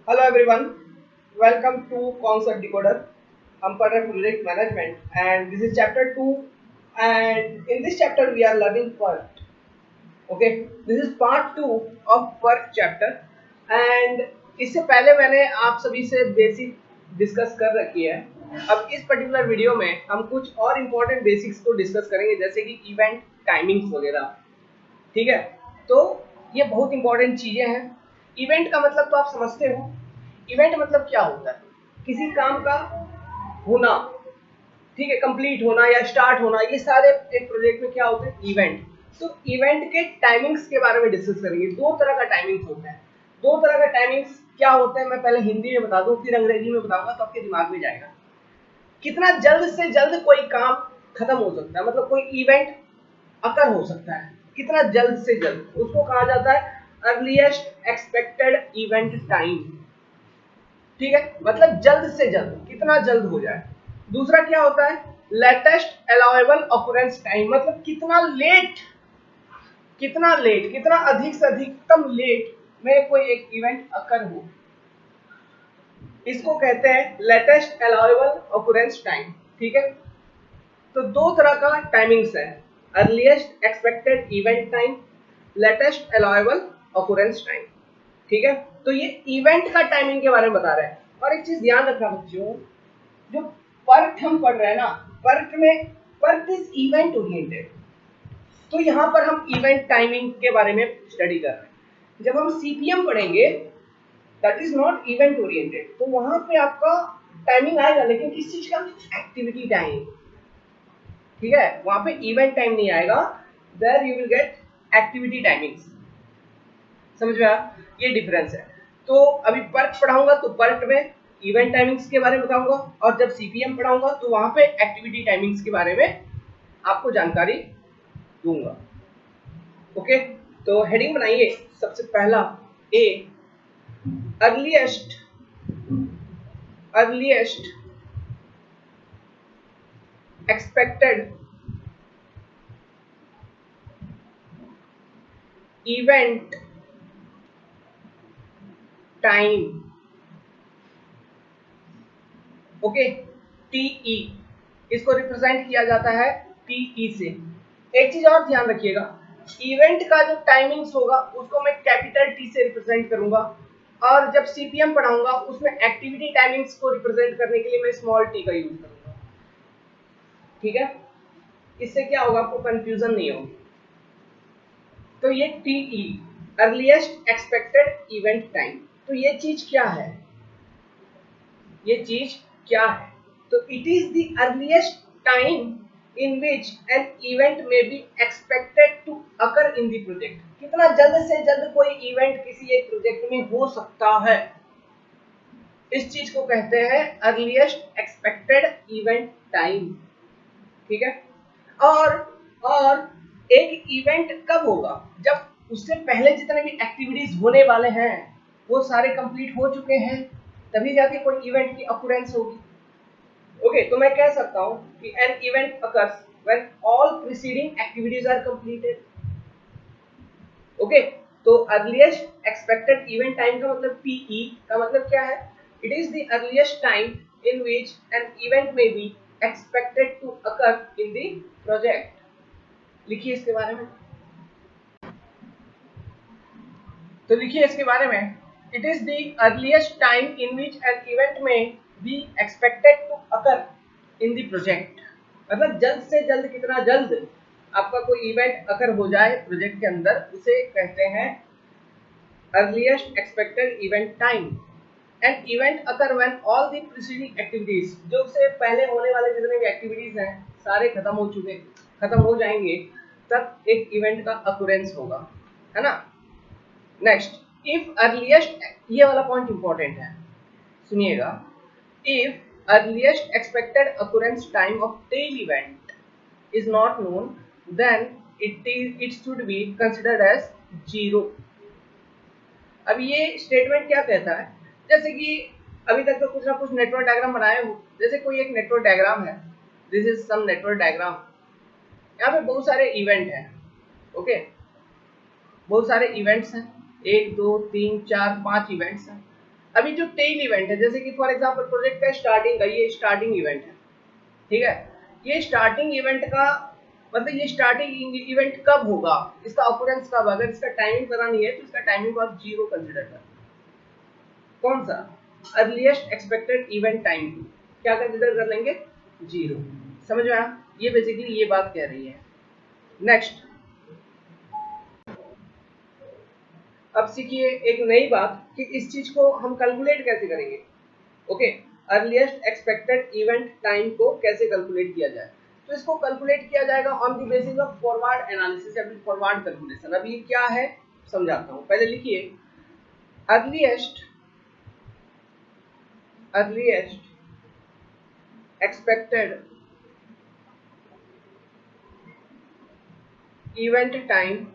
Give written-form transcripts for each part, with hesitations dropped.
Hello everyone, welcome to Concept Decoder. I'm part of project management and this is chapter 2 and in this chapter we are learning PERT. Okay, this is part 2 of PERT chapter and इससे पहले मैंने आप सभी से basic discuss कर रखी है। अब इस पर्टिकुलर वीडियो में हम कुछ और इम्पोर्टेंट बेसिक्स को डिस्कस करेंगे जैसे कि इवेंट टाइमिंग्स वगैरह। ठीक है, तो ये बहुत इंपॉर्टेंट चीजें हैं। इवेंट का मतलब तो आप समझते हो, इवेंट मतलब क्या होता है? किसी काम का होना, ठीक है, कंप्लीट होना या स्टार्ट होना, ये सारे एक प्रोजेक्ट में क्या होते हैं? इवेंट। तो इवेंट के टाइमिंग्स के बारे में डिस्कस करेंगे। दो तरह का टाइमिंग्स होता है। दो तरह का टाइमिंग्स क्या होता है मैं पहले हिंदी में बता दूं, फिर अंग्रेजी में बताऊंगा तो आपके दिमाग में जाएगा। कितना जल्द से जल्द कोई काम खत्म हो सकता है, मतलब कोई इवेंट अकर हो सकता है, कितना जल्द से जल्द, उसको कहा जाता है अर्लीस्ट एक्सपेक्टेड इवेंट टाइम। ठीक है, मतलब जल्द से जल्द, कितना जल्द हो जाए। दूसरा क्या होता है? लेटेस्ट अलाउएबल ऑकरेंस टाइम, मतलब कितना लेट, कितना अधिक से अधिकतम लेट में कोई एक इवेंट अकर हो, इसको कहते हैं लेटेस्ट अलाउएबल ऑकरेंस टाइम। ठीक है, तो दो तरह का टाइमिंग्स है, earliest expected event time, latest allowable occurrence time. ठीक है, तो ये इवेंट का टाइमिंग के बारे में बता रहे हैं। और एक चीज ध्यान रखना बच्चों, जो पर्ट हम पढ़ रहे हैं ना, पर्ट इज इवेंट ओरिएंटेड, तो यहां पर हम इवेंट टाइमिंग के बारे में स्टडी कर रहे हैं। जब हम सीपीएम पढ़ेंगे that is not event oriented, तो वहां पे आपका टाइमिंग आएगा, लेकिन किस चीज का? Activity time. ठीक है, वहां पे इवेंट टाइम नहीं आएगा, there you will get activity timings. समझ में आया? ये डिफरेंस है। तो अभी पर्ट पढ़ाऊंगा तो पर्ट में इवेंट टाइमिंग्स के बारे में बताऊंगा, और जब सीपीएम पढ़ाऊंगा तो वहां पे एक्टिविटी टाइमिंग्स के बारे में आपको जानकारी दूंगा। ओके, तो हेडिंग बनाइए। सबसे पहला A, earliest expected event time. Okay, TE, इसको रिप्रेजेंट किया जाता है टीई से। एक चीज और ध्यान रखिएगा, इवेंट का जो टाइमिंग्स होगा उसको मैं कैपिटल टी से रिप्रेजेंट करूंगा, और जब सीपीएम पढ़ाऊंगा उसमें एक्टिविटी टाइमिंग्स को रिप्रेजेंट करने के लिए मैं स्मॉल टी का यूज करूंगा। ठीक है, इससे क्या होगा? आपको कंफ्यूजन नहीं होगी। तो ये T E, earliest expected event time, तो ये चीज क्या है? ये चीज क्या है? तो it is the earliest time in which an event may be expected to occur in the project। कितना जल्द से जल्द कोई इवेंट किसी एक प्रोजेक्ट में हो सकता है, इस चीज को कहते हैं अर्लीस्ट एक्सपेक्टेड इवेंट टाइम। ठीक है, और एक इवेंट कब होगा? जब उससे पहले जितने भी एक्टिविटीज होने वाले हैं वो सारे कंप्लीट हो चुके हैं, तभी जाके कोई इवेंट की अकुरेंस होगी। ओके, तो मैं कह सकता हूं कि an event occurs when all preceding activities are completed. Okay, तो अर्लीस्ट एक्सपेक्टेड इवेंट टाइम का मतलब पीई का मतलब क्या है? It is the earliest time in which an event may be expected to occur in the project. लिखिए इसके बारे में, तो लिखिए इसके बारे में, it is the earliest time in which an event may be expected to occur in the project. मतलब जल्द से जल्द, कितना जल्द आपका कोई इवेंट अकर हो जाए प्रोजेक्ट के अंदर, उसे कहते हैं earliest expected event time. An event occur when all the preceding activities, जो उससे पहले होने वाले जितने भी एक्टिविटीज हैं सारे खत्म हो जाएंगे, तब एक इवेंट का अकुरेंस होगा, है ना। नेक्स्ट, इफ अर्लीस्ट, ये वाला पॉइंट इंपॉर्टेंट है, सुनिएगा। If earliest expected occurrence time of tail event is not known, then it should be considered as 0। अब ये स्टेटमेंट क्या कहता है? जैसे कि अभी तक तो कुछ ना कुछ नेटवर्क डायग्राम बनाए हो, जैसे कोई एक नेटवर्क डायग्राम है, this is some network diagram. यहाँ पे बहुत सारे इवेंट हैं। ओके, बहुत सारे इवेंट्स हैं, 1 2 3 4 5 इवेंट्स हैं। अभी जो टेल इवेंट है, जैसे कि फॉर एग्जांपल प्रोजेक्ट का स्टार्टिंग का ये स्टार्टिंग इवेंट है, ठीक है, ये स्टार्टिंग इवेंट का मतलब ये स्टार्टिंग इवेंट कब होगा, इसका ऑकरेंस कब, अगर इसका टाइमिंग पता नहीं है तो इसका टाइमिंग को आप 0 कंसीडर कर। कौन सा, अर्लीस्ट एक्सपेक्टेड इवेंट टाइम क्या कंसीडर कर लेंगे, 0। समझ में आया, ये बेसिकली ये बात कह रही है। नेक्स्ट, अब सीखिए एक नई बात कि इस चीज को हम कैलकुलेट कैसे करेंगे। Okay, earliest expected event time को कैसे कैलकुलेट किया जाए, तो इसको कैलकुलेट किया जाएगा on the basis of forward analysis या फिर फॉरवर्ड कैलकुलेशन। अब ये क्या है समझाता हूं, पहले लिखिए earliest expected event time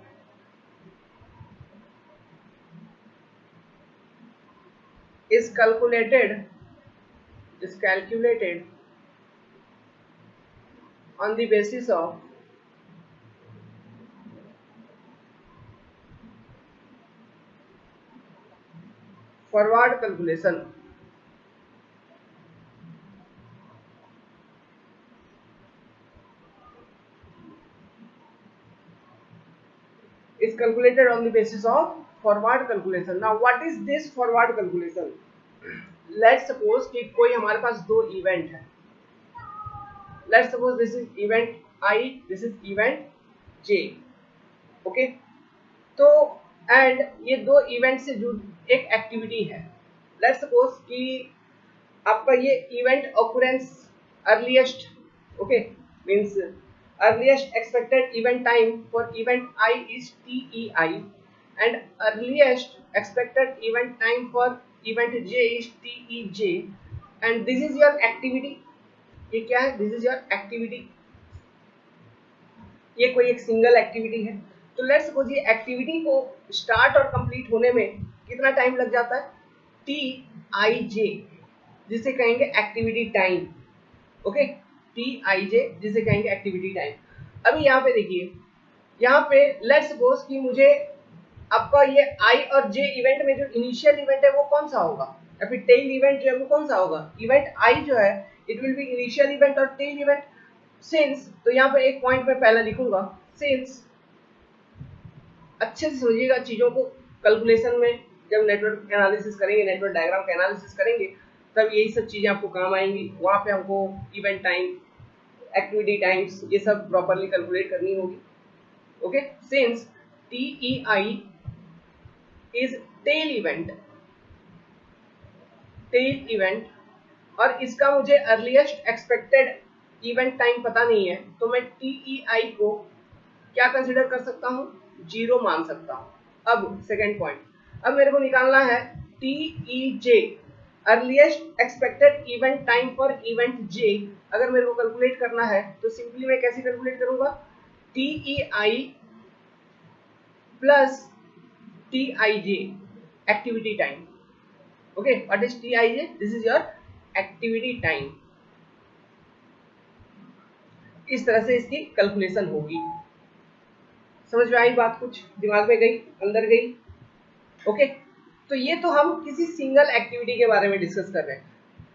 is calculated on the basis of forward calculation. Is calculated on the basis of forward calculation. Now what is this forward calculation? Let's suppose कि कोई हमारे पास दो इवेंट है, let's suppose this is event I, this is event J, okay? तो and ये दो event से जुड़ी एक एक्टिविटी है। लेट्स सपोज कि आपका ये event occurrence earliest, okay, means earliest expected event time for event I is TEI and earliest expected event time for event J is TEJ and this is your activity। ये क्या है, this is your activity, ये कोई एक single activity है। तो let's suppose ये activity को स्टार्ट और कंप्लीट होने में कितना टाइम लग जाता है, TIJ, जिसे कहेंगे एक्टिविटी टाइम, ओके, TIJ जिसे कहेंगे एक्टिविटी टाइम। अभी यहाँ पे देखिए, यहाँ पे लेट्स सपोज कि मुझे आपका ये I और J इवेंट में जो इनिशियल इवेंट है वो कौन सा होगा, या फिर टेल इवेंट जो है वो कौन सा होगा, इवेंट I जो है it will B initial event और टेल इवेंट सिंस, तो यहाँ पे एक पॉइंट में पहला लिखूंगा सिंस। अच्छे से समझिएगा चीजों को, कैलकुलेशन में जब नेटवर्क एनालिसिस करेंगे, नेटवर्क डायग्राम का एनालिसिस करेंगे, तब यही सब चीजें आपको काम आएंगी। वहां पे हमको इवेंट टाइम, एक्टिविटी टाइम्स, ये सब प्रॉपरली कैलकुलेट करनी होगी। Okay, since TEI is tail event और इसका मुझे अर्लीस्ट एक्सपेक्टेड इवेंट टाइम पता नहीं है, तो मैं TEI को क्या कंसिडर कर सकता हूं, 0 मान सकता हूं। अब सेकेंड पॉइंट, अब मेरे को निकालना है TEJ, earliest expected event time for event J। अगर मेरे को कैलकुलेट करना है तो सिंपली मैं कैसे कैलकुलेट करूंगा, TEI plus TIJ activity time. Okay, what is TIJ, this is your activity time. इस तरह से इसकी कैलकुलेशन होगी। समझ में आई बात, कुछ दिमाग में गई, अंदर गई? ओके, तो ये तो हम किसी सिंगल एक्टिविटी के बारे में डिस्कस कर रहे हैं।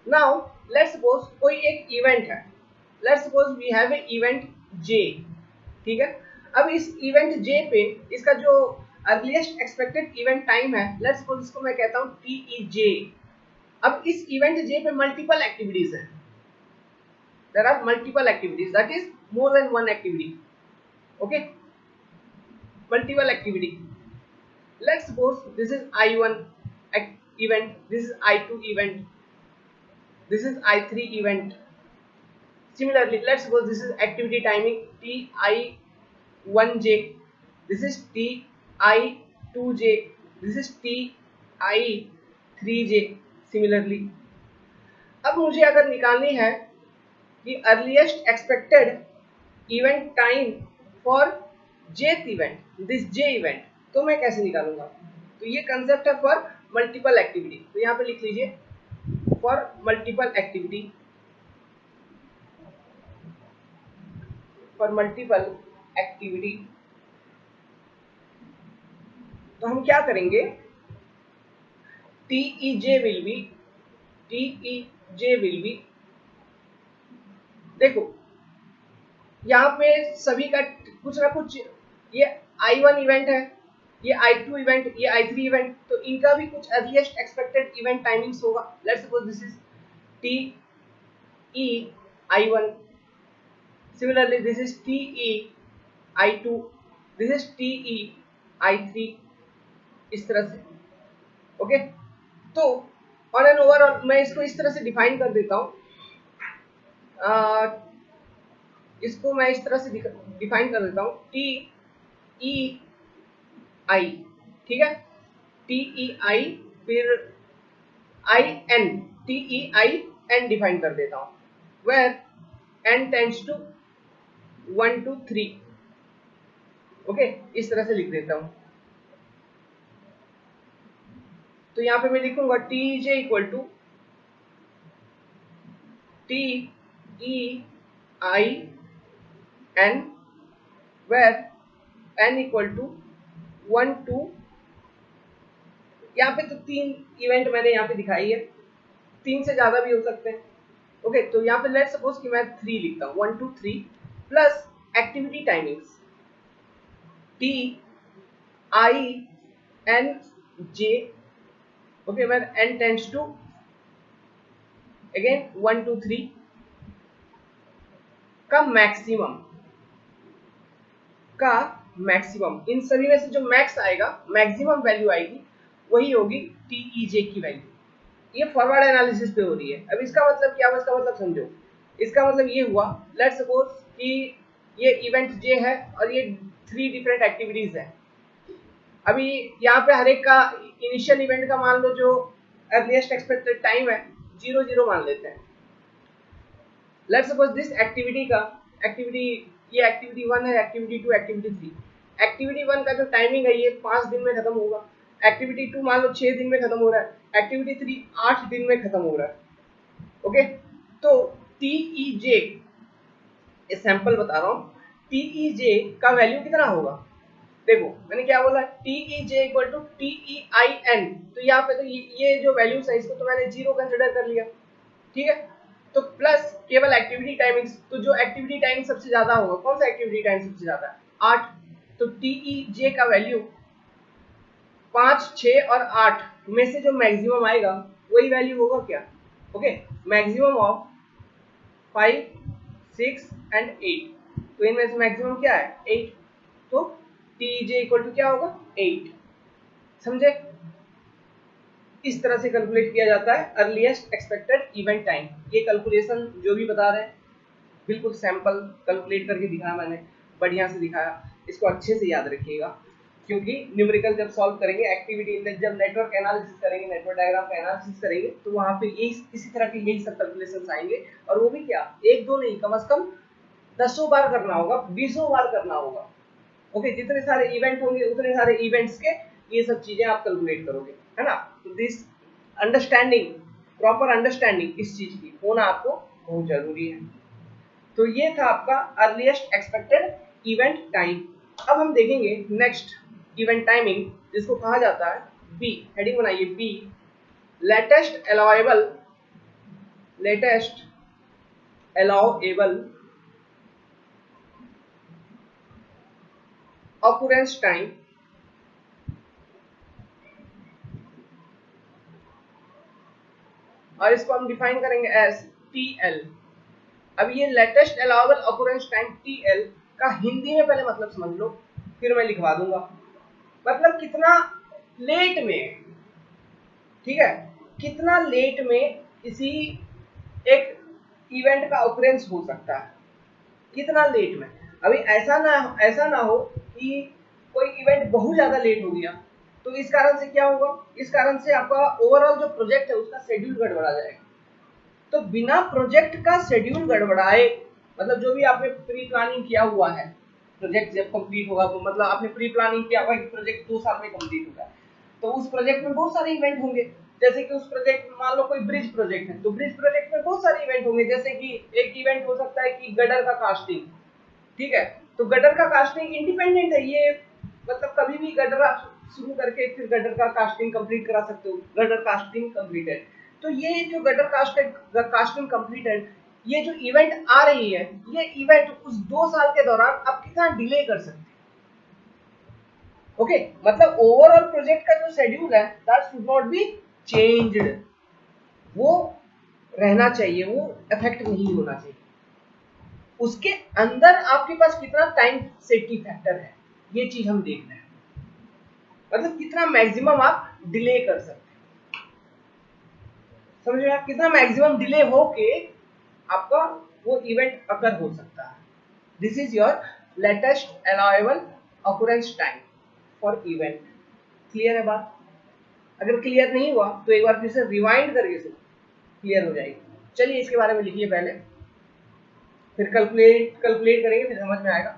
नाउ लेट्स सपोज कोई एक इवेंट है, let's suppose we have a event J, ठीक है। अब इस इवेंट J पे इसका जो अर्लीस्ट एक्सपेक्टेड इवेंट टाइम है, लेट्स सपोज इसको मैं कहता हूँ TEJ। अब इस इवेंट J पे मल्टीपल एक्टिविटीज हैं, there are multiple activities, that is more than one activity, okay, multiple activity. Let's suppose this is I1 event, this is I2 event, this is I3 event. Similarly, let's suppose this is activity timing TI1J, this is TI2J, this is TI3J. Similarly, अब मुझे अगर निकालनी है कि earliest expected event time for Jth event, this J event, तो मैं कैसे निकालूंगा, तो ये कंसेप्ट है फॉर मल्टीपल एक्टिविटी। तो यहाँ पे लिख लीजिए for multiple activity, for multiple activity. तो हम क्या करेंगे, TEJ will be, देखो यहाँ पे सभी का कुछ ना कुछ, ये I1 इवेंट है, ये I2 इवेंट, ये I3 इवेंट, तो इनका भी कुछ अर्लीस्ट एक्सपेक्टेड इवेंट टाइमिंग्स होगा. Let's suppose this is TEI1, similarly this is TEI2, this is TEI3, इस तरह से. ओके, तो ऑन एन ओवरऑल मैं इसको इस तरह से डिफाइन कर देता हूँ, इसको मैं इस तरह से डिफाइन कर देता हूँ, TEI, ठीक है, TEI फिर IN, TEIN डिफाइन कर देता हूँ, where n tends to 1 to 3. Okay, इस तरह से लिख देता हूँ. तो यहाँ पे मैं लिखूंगा TEJ equal to TEIN where n equal to 1 to, यहाँ पे तो 3 इवेंट मैंने यहाँ पे दिखाई है, 3 से ज्यादा भी हो सकते हैं. ओके, तो यहाँ पे लेट्स सपोज कि मैं 3 लिखता हूँ, 1 to 3 plus activity timings TINJ, okay, where n tends to again 1 to 3 का मैक्सिमम, इन सभी में से जो मैक्स आएगा, मैक्सिमम वैल्यू आएगी, वही होगी TEJ की वैल्यू. ये फॉरवर्ड एनालिसिस पे हो रही है. अब इसका मतलब क्या हुआ, इसका मतलब समझो. इसका मतलब ये हुआ, लेट्स सपोज कि ये इवेंट J है और ये 3 डिफरेंट एक्टिविटीज है. अभी यहाँ पे हर एक का इनिशियल इवेंट का मान लो जो अर्लीस्ट एक्सपेक्टेड टाइम है 0 मान लेते हैं. लेट्स सपोज दिस एक्टिविटी का ये एक्टिविटी 1 है, एक्टिविटी 2, एक्टिविटी 3. एक्टिविटी 1 का जो टाइमिंग है ये 5 दिन में खत्म होगा. एक्टिविटी 2 मान लो 6 दिन में खत्म हो रहा है. एक्टिविटी 3 8 दिन में खत्म हो रहा है. ओके, तो TEJ, ये सैंपल बता रहा हूँ, TEJ का वैल्यू कितना होगा. देखो मैंने क्या बोला, TEJ इक्वल टू TEIN, तो यहाँ पे तो ये जो वैल्यूज है इसको तो मैंने 0 कंसिडर कर लिया, ठीक है. तो प्लस केवल एक्टिविटी टाइमिंग्स, तो जो एक्टिविटी टाइम सबसे ज्यादा होगा, कौन सा एक्टिविटी टाइम सबसे ज्यादा है, 8. तो TEJ का वैल्यू 5, 6 और 8 में से जो मैक्सिमम आएगा वही वैल्यू होगा क्या. ओके, मैक्सिमम ऑफ 5, 6 एंड 8, तो इनमें से मैक्सिमम क्या है 8. तो TEJ इक्वल टू क्या होगा 8. समझे, इस तरह से कैलकुलेट किया जाता है अर्लीस्ट एक्सपेक्टेड इवेंट टाइम. ये कैलकुलेशन जो भी बता रहे हैं बिल्कुल सैंपल कैलकुलेट करके दिखाया मैंने, बढ़िया से दिखाया. इसको अच्छे से याद रखिएगा, क्योंकि न्यूमेरिकल जब सॉल्व करेंगे, एक्टिविटी जब नेटवर्क एनालिसिस करेंगे, नेटवर्क डायग्राम का एनालिसिस करेंगे, तो वहां पे यही इसी तरह के यही सब कैलकुलेशंस आएंगे. और वो भी क्या, 1-2 नहीं, कम से कम 10 बार करना होगा, 20 बार करना होगा. ओके, जितने सारे इवेंट होंगे उतने सारे इवेंट्स के ये सब चीजें आप कैलकुलेट करोगे, है ना. तो दिस अंडरस्टैंडिंग, प्रॉपर अंडरस्टैंडिंग इस चीज की होना आपको बहुत जरूरी है. तो ये था आपका अर्लीस्ट एक्सपेक्टेड इवेंट टाइम. अब हम देखेंगे नेक्स्ट इवेंट टाइमिंग, जिसको कहा जाता है बी. हेडिंग बनाइए बी, लेटेस्ट अलाउएबल ऑकुरेंस टाइम और इसको हम डिफाइन करेंगे एज TL. अब ये लेटेस्ट अलाउएबल ऑकुरेंस टाइम TL का हिंदी में पहले मतलब समझ लो, फिर मैं लिखवा दूंगा. मतलब कितना लेट में, ठीक है, कितना लेट में किसी एक इवेंट का ऑकुरेंस हो सकता है, कितना लेट में. अभी ऐसा ना हो कि कोई इवेंट बहुत ज्यादा लेट हो गया, तो इस कारण से क्या होगा, इस कारण से आपका ओवरऑल जो प्रोजेक्ट है उसका शेड्यूल गड़बड़ा जाएगा. तो बिना प्रोजेक्ट का शेड्यूल गड़बड़ाए, मतलब जो भी आपने प्री प्लानिंग किया हुआ है, प्रोजेक्ट जब कंप्लीट होगा, मतलब आपने प्री प्लानिंग किया हुआ है, प्रोजेक्ट 2 साल में कंप्लीट होगा, तो उस प्रोजेक्ट में बहुत सारे इवेंट होंगे. जैसे कि उस प्रोजेक्ट में मान लो कोई ब्रिज प्रोजेक्ट है, तो ब्रिज प्रोजेक्ट में बहुत सारे इवेंट होंगे. जैसे कि एक इवेंट हो सकता है कि गटर का कास्टिंग, ठीक है. तो गटर का कास्टिंग इंडिपेंडेंट है, ये मतलब कभी भी गटर आप शुरू करके फिर गटर का कास्टिंग कंप्लीट करा सकते हो, गटर कास्टिंग कंप्लीटेड। तो ये जो गटर कास्टिंग कंप्लीटेड, ये जो इवेंट आ रही है, ये इवेंट उस 2 साल के दौरान आप कितना डिले कर सकते हैं। ओके, मतलब ओवरऑल प्रोजेक्ट का जो शेड्यूल है that should not be changed, वो रहना चाहिए, वो अफेक्ट नहीं होना चाहिए। उसके अंदर आपके पास कितना टाइम सेफ्टी फैक्टर है, ये चीज हम देख रहे हैं, मतलब कितना मैक्सिमम आप डिले कर सकते हैं। समझ रहे आप, कितना मैक्सिमम डिले हो के आपका वो इवेंट अकर हो सकता है। This is your latest allowable occurrence time for event. Clear है बात? अगर क्लियर नहीं हुआ तो एक बार फिर से रिवाइंड करके सुनो, क्लियर हो जाएगी। चलिए इसके बारे में लिखिए पहले, फिर कैलकुलेट करेंगे, फिर समझ में आएगा।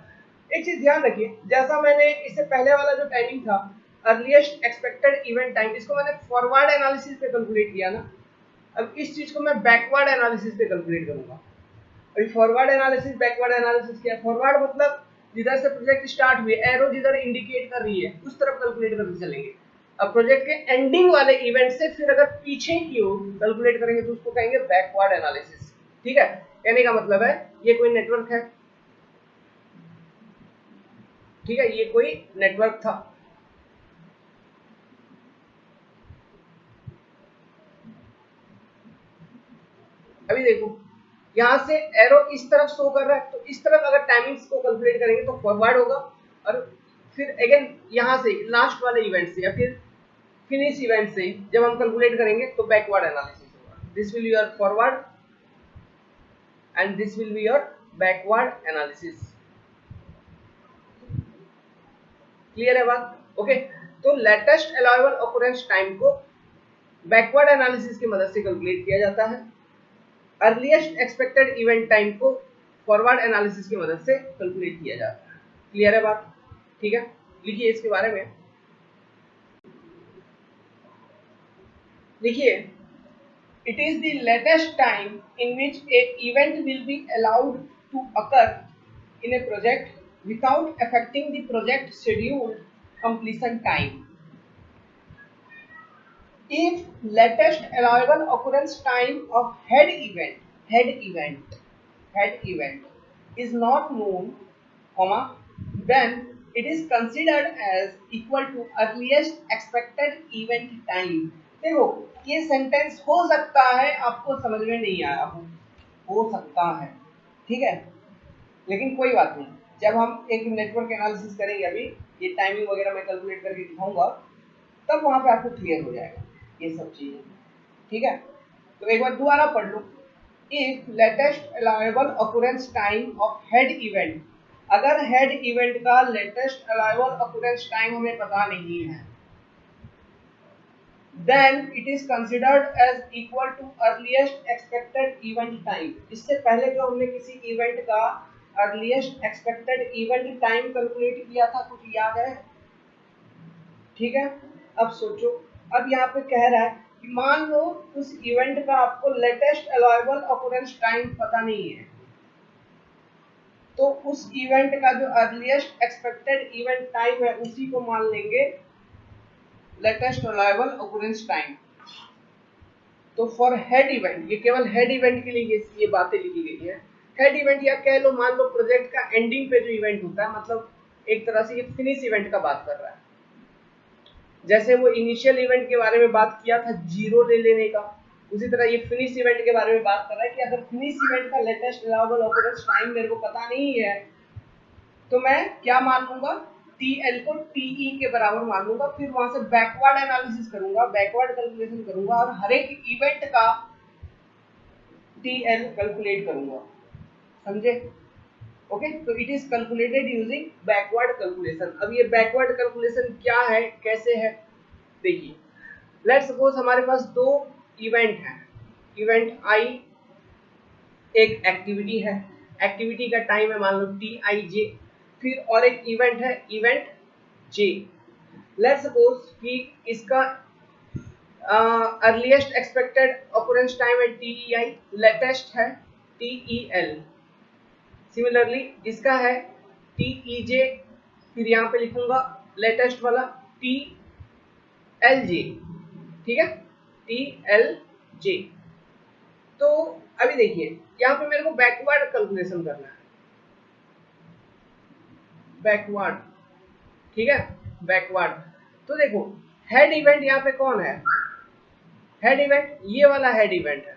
एक चीज ध्यान रखिए, जैसा मैंने इससे पहले वाला जो टाइमिंग था अर्लीस्ट एक्सपेक्टेड इवेंट टाइम, इसको मैंने फॉरवर्ड एनालिसिस पे कैलकुलेट किया ना, अब इस चीज को मैं बैकवर्ड एनालिसिस पे कैलकुलेट करूंगा। अभी फॉरवर्ड एनालिसिस बैकवर्ड एनालिसिस क्या है? फॉरवर्ड मतलब जिधर से प्रोजेक्ट स्टार्ट हुई, एरो जिधर इंडिकेट कर रही है उस तरफ कैलकुलेट करके चलेंगे। अब प्रोजेक्ट के एंडिंग वाले इवेंट से फिर अगर पीछे की ओर कैलकुलेट करेंगे तो उसको कहेंगे बैकवर्ड एनालिसिस। ठीक है, कहने का मतलब है ये कोई नेटवर्क है, ठीक है, ये कोई नेटवर्क था, अभी देखो यहां से एरो इस तरफ शो कर रहा है, तो इस तरफ अगर टाइमिंग्स को कैलकुलेट करेंगे तो फॉरवर्ड होगा, और फिर अगेन यहां से लास्ट वाले इवेंट से या फिर फिनिश इवेंट से जब हम कैलकुलेट करेंगे तो बैकवर्ड एनालिसिस होगा। This will be your forward and this will be your backward analysis. Clear है बात? ओके, तो लेटेस्ट अलाउएबल ऑकरेंस टाइम को बैकवर्ड एनालिसिस की मदद से कैलकुलेट किया जाता है, अर्लीस्ट एक्सपेक्टेड इवेंट टाइम को फॉरवर्ड एनालिसिस की मदद से कैलकुलेट किया जाता है। क्लियर है बात? ठीक है, लिखिए इसके बारे में, लिखिए it is the latest time in which a event will be allowed to occur in a project without affecting the project scheduled completion time. If latest allowable occurrence time of head event is not known, comma, then it is considered as equal to earliest expected event time. देखो ये sentence हो सकता है आपको समझ में नहीं आया हो सकता है, ठीक है, लेकिन कोई बात नहीं, जब हम एक नेटवर्क एनालिसिस करेंगे, अभी ये टाइमिंग वगैरह मैं कैलकुलेट करके दिखाऊंगा, तब वहां पे आपको क्लियर हो जाएगा ये सब चीजें। ठीक है, तो एक बार दोबारा पढ़ लो, if latest allowable occurrence time of head event, अगर हेड इवेंट का लेटेस्ट अलाउएबल ऑकरेंस टाइम हमें पता नहीं है, then it is considered as equal to earliest expected event time। इससे पहले जो हमने किसी इवेंट का earliest expected event time calculate किया था, कुछ याद है? ठीक है, अब सोचो, अब यहाँ पे कह रहा है कि मान लो उस इवेंट का आपको लेटेस्ट अलाउएबल ऑकरेंस टाइम पता नहीं है, तो उस इवेंट का जो अर्लीस्ट एक्सपेक्टेड इवेंट टाइम है उसी को मान लेंगे लेटेस्ट अलाउएबल ऑकरेंस टाइम। तो फॉर हेड इवेंट, ये केवल हेड इवेंट के लिए ये बातें लिखी गई है। हेड इवेंट या कह लो, मान लो प्रोजेक्ट का एंडिंग पे जो इवेंट होता है, मतलब एक तरह से ये फिनिश इवेंट का बात कर रहा है। जैसे वो इनिशियल इवेंट के बारे में बात किया था जीरो ले लेने का, उसी तरह ये फिनिश इवेंट के बारे में बात कर रहा है कि अगर फिनिश इवेंट का लेटेस्ट अलाउएबल ऑकरेंस टाइम मेरे को पता नहीं है तो मैं क्या मान लूंगा, TL को TE के बराबर मान लूंगा, फिर वहां से बैकवर्ड एनालिसिस करूंगा, बैकवर्ड कैलकुलेशन करूंगा और हर एक इवेंट का TL कैलकुलेट करूंगा। समझे? ओके, तो it is calculated using backward calculation. अब ये बैकवर्ड कैलकुलेशन क्या है, कैसे है, देखिए, लेट्स सपोज हमारे पास दो इवेंट है, इवेंट I एक एक्टिविटी है, एक्टिविटी का टाइम है मान लो TIJ, फिर और एक इवेंट है इवेंट J। लेट्स सपोज कि इसका अर्लीस्ट एक्सपेक्टेड ऑकरेंस टाइम है TEI, लेटेस्ट है TEL। सिमिलरली इसका है TEJ, फिर यहाँ पे लिखूंगा लेटेस्ट वाला TEJ, एल जे, ठीक है, टी एल जे। तो अभी देखिए यहाँ पे मेरे को बैकवर्ड कैलकुलेशन करना है, बैकवर्ड, ठीक है, बैकवर्ड। तो देखो हेड इवेंट यहाँ पे कौन है, हेड इवेंट ये वाला हेड इवेंट है।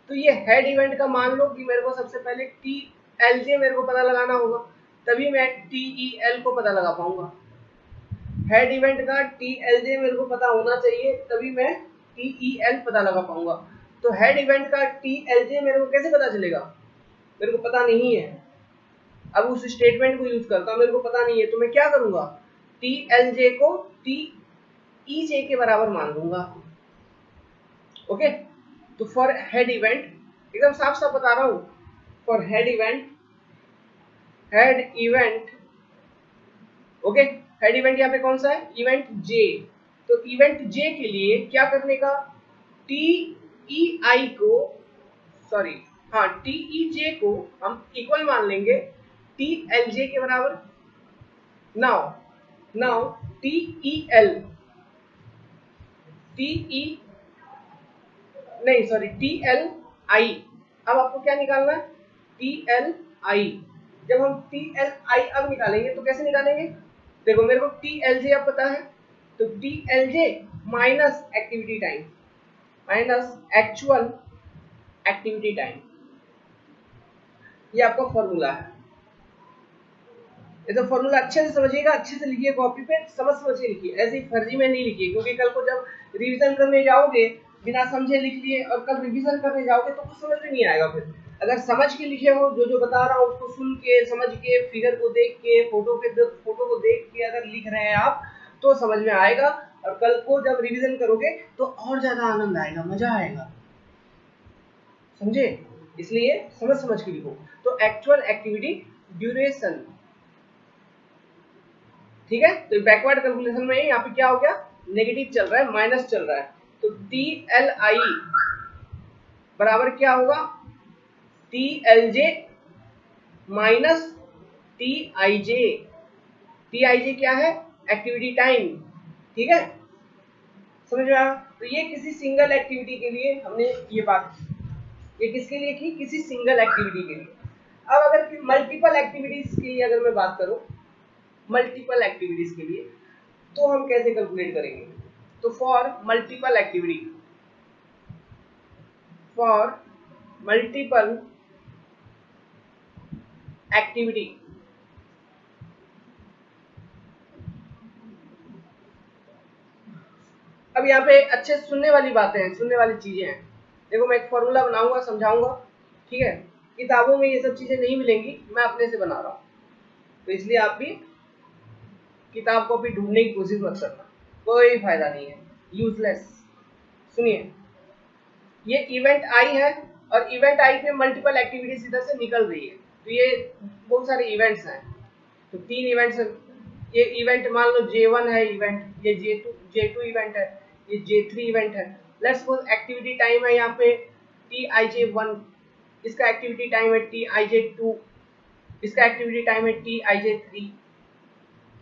तो ये हेड इवेंट का मान लो कि मेरे को सबसे पहले टी एल जे मेरे को पता लगाना होगा, तभी मैं टी ई एल को पता लगा पाऊंगा। हेड इवेंट का टी एल जे मेरे को पता होना चाहिए, तभी मैं टी ई एल पता लगा पाऊंगा। तो हेड इवेंट का टी एल जे मेरे को कैसे पता चलेगा, मेरे को पता नहीं है। अब उस स्टेटमेंट को यूज करता हूं, मेरे को पता नहीं है, तो मैं क्या करूंगा, टी एल जे को टी ई जे के बराबर मान लूंगा। ओके, तो फॉर हेड इवेंट, एकदम साफ साफ बता रहा हूं, for head event, okay, head event यहाँ पे कौन सा है, इवेंट जे। तो इवेंट जे के लिए क्या करने का, टी ई आई को, सॉरी, हाँ, टी ई जे को हम इक्वल मान लेंगे टी एल जे के बराबर। Now T E L, T E नहीं सॉरी टी एल आई, अब आपको क्या निकालना है, टी एल आई। जब हम टी एल आई अब निकालेंगे तो कैसे निकालेंगे, देखो मेरे को टी एल जे अब पता है, तो T L J minus activity time, minus actual activity time, ये आपका फॉर्मूला है। ये तो फॉर्मूला अच्छे से समझिएगा, अच्छे से लिखिए कॉपी पे, समझ समझ के लिखिए, ऐसे ही फर्जी में नहीं लिखिए, क्योंकि कल को जब रिवीजन करने जाओगे बिना समझे लिख लिए और कल रिवीजन करने जाओगे तो कुछ समझ में नहीं आएगा। फिर अगर समझ के लिखे हो, जो जो बता रहा हूँ उसको सुन के, समझ के, फिगर को देख के, फोटो को देख के अगर लिख रहे हैं आप तो समझ में आएगा, और कल को जब रिवीजन करोगे तो और ज्यादा आनंद आएगा, मजा आएगा, समझे। इसलिए समझ समझ के लिखो। तो एक्चुअल एक्टिविटी ड्यूरेशन, ठीक है। तो बैकवर्ड कैलकुलेशन में यहाँ पे क्या हो गया, नेगेटिव चल रहा है, माइनस चल रहा है, तो टी एल आई बराबर क्या होगा, T L J minus T I J. T I J क्या है, एक्टिविटी टाइम, ठीक है, समझ में आया। तो ये किसी सिंगल एक्टिविटी के लिए हमने ये बात की, ये किसके लिए की, किसी सिंगल एक्टिविटी के लिए। अब अगर मल्टीपल एक्टिविटीज के लिए अगर मैं बात करूं, मल्टीपल एक्टिविटीज के लिए तो हम कैसे कैलकुलेट करेंगे, तो for multiple activity, for multiple activity, अब यहाँ पे अच्छे सुनने वाली बातें हैं, सुनने वाली चीजें हैं। देखो मैं एक फॉर्मूला बनाऊंगा, समझाऊंगा, ठीक है, किताबों में ये सब चीजें नहीं मिलेंगी, मैं अपने से बना रहा हूँ, तो इसलिए आप भी किताब कॉपी ढूंढने की कोशिश मत करना, कोई फायदा नहीं है, यूजलेस। सुनिए, ये इवेंट आई है और इवेंट आई पे मल्टीपल एक्टिविटीज इधर से निकल रही है, तो ये बहुत सारे इवेंट्स हैं, तो 3 इवेंट्स, ये इवेंट मान लो J1 है इवेंट, ये J2 इवेंट है, ये J3 इवेंट है। लेट्स सपोज एक्टिविटी टाइम है यहाँ पे TIJ1, इसका एक्टिविटी टाइम है TIJ2, इसका एक्टिविटी टाइम है TIJ3,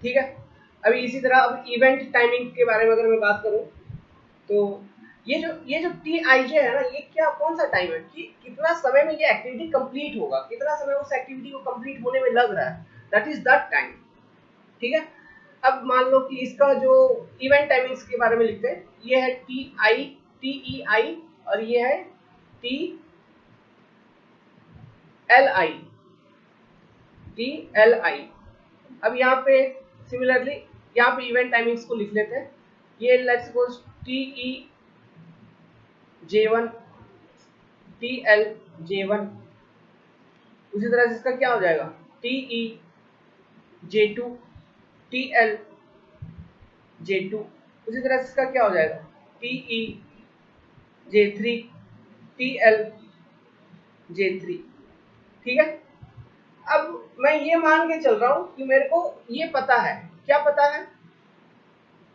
ठीक है। अभी इसी तरह अब इवेंट टाइमिंग के बारे में अगर मैं बात करूं, तो ये जो TIJ है ना, ये क्या कौन सा टाइम है कि कितना समय में ये एक्टिविटी कंप्लीट होगा, कितना समय उस एक्टिविटी को कंप्लीट होने में लग रहा है, दैट इज दैट टाइम, ठीक है। अब मान लो कि इसका जो इवेंट टाइमिंग्स के बारे में लिखते हैं, ये है TEI और ये है TLI। अब यहाँ पे सिमिलरली यहाँ पे इवेंट टाइमिंग्स को लिख लेते हैं, ये लेट्स सपोज TEJ1 TLJ1, उसी तरह से इसका क्या हो जाएगा TEJ2 TLJ2, उसी तरह से इसका क्या हो जाएगा TEJ3 TLJ3, ठीक है। अब मैं ये मान के चल रहा हूं कि मेरे को ये पता है, क्या पता है,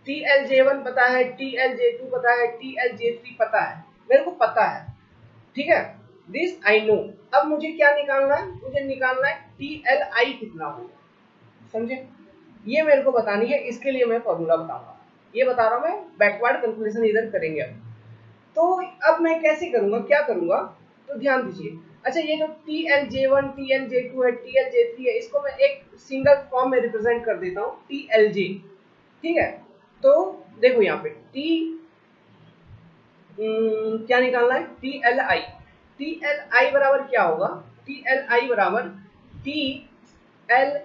TLJ1 पता है, TLJ2 पता है, TLJ3 पता है, मेरे को पता है, ठीक है, दिस आई नो। अब मुझे क्या निकालना है, मुझे निकालना है TLI कितना होगा, समझे, ये मेरे को बतानी है, इसके लिए मैं फॉर्मूला बताऊंगा। ये बता रहा हूं मैं, बैकवर्ड कैलकुलेशन इधर करेंगे अब। तो अब मैं कैसे करूंगा, क्या करूंगा, तो ध्यान दीजिए। अच्छा, ये जो TLJ1 TLJ2 है, TLJ3 है, इसको मैं एक सिंगल फॉर्म में रिप्रेजेंट कर देता हूँ, TLJ। ठीक है, तो देखो यहाँ पे क्या निकालना है, TLI। TLI बराबर क्या होगा, TLI बराबर TLJN,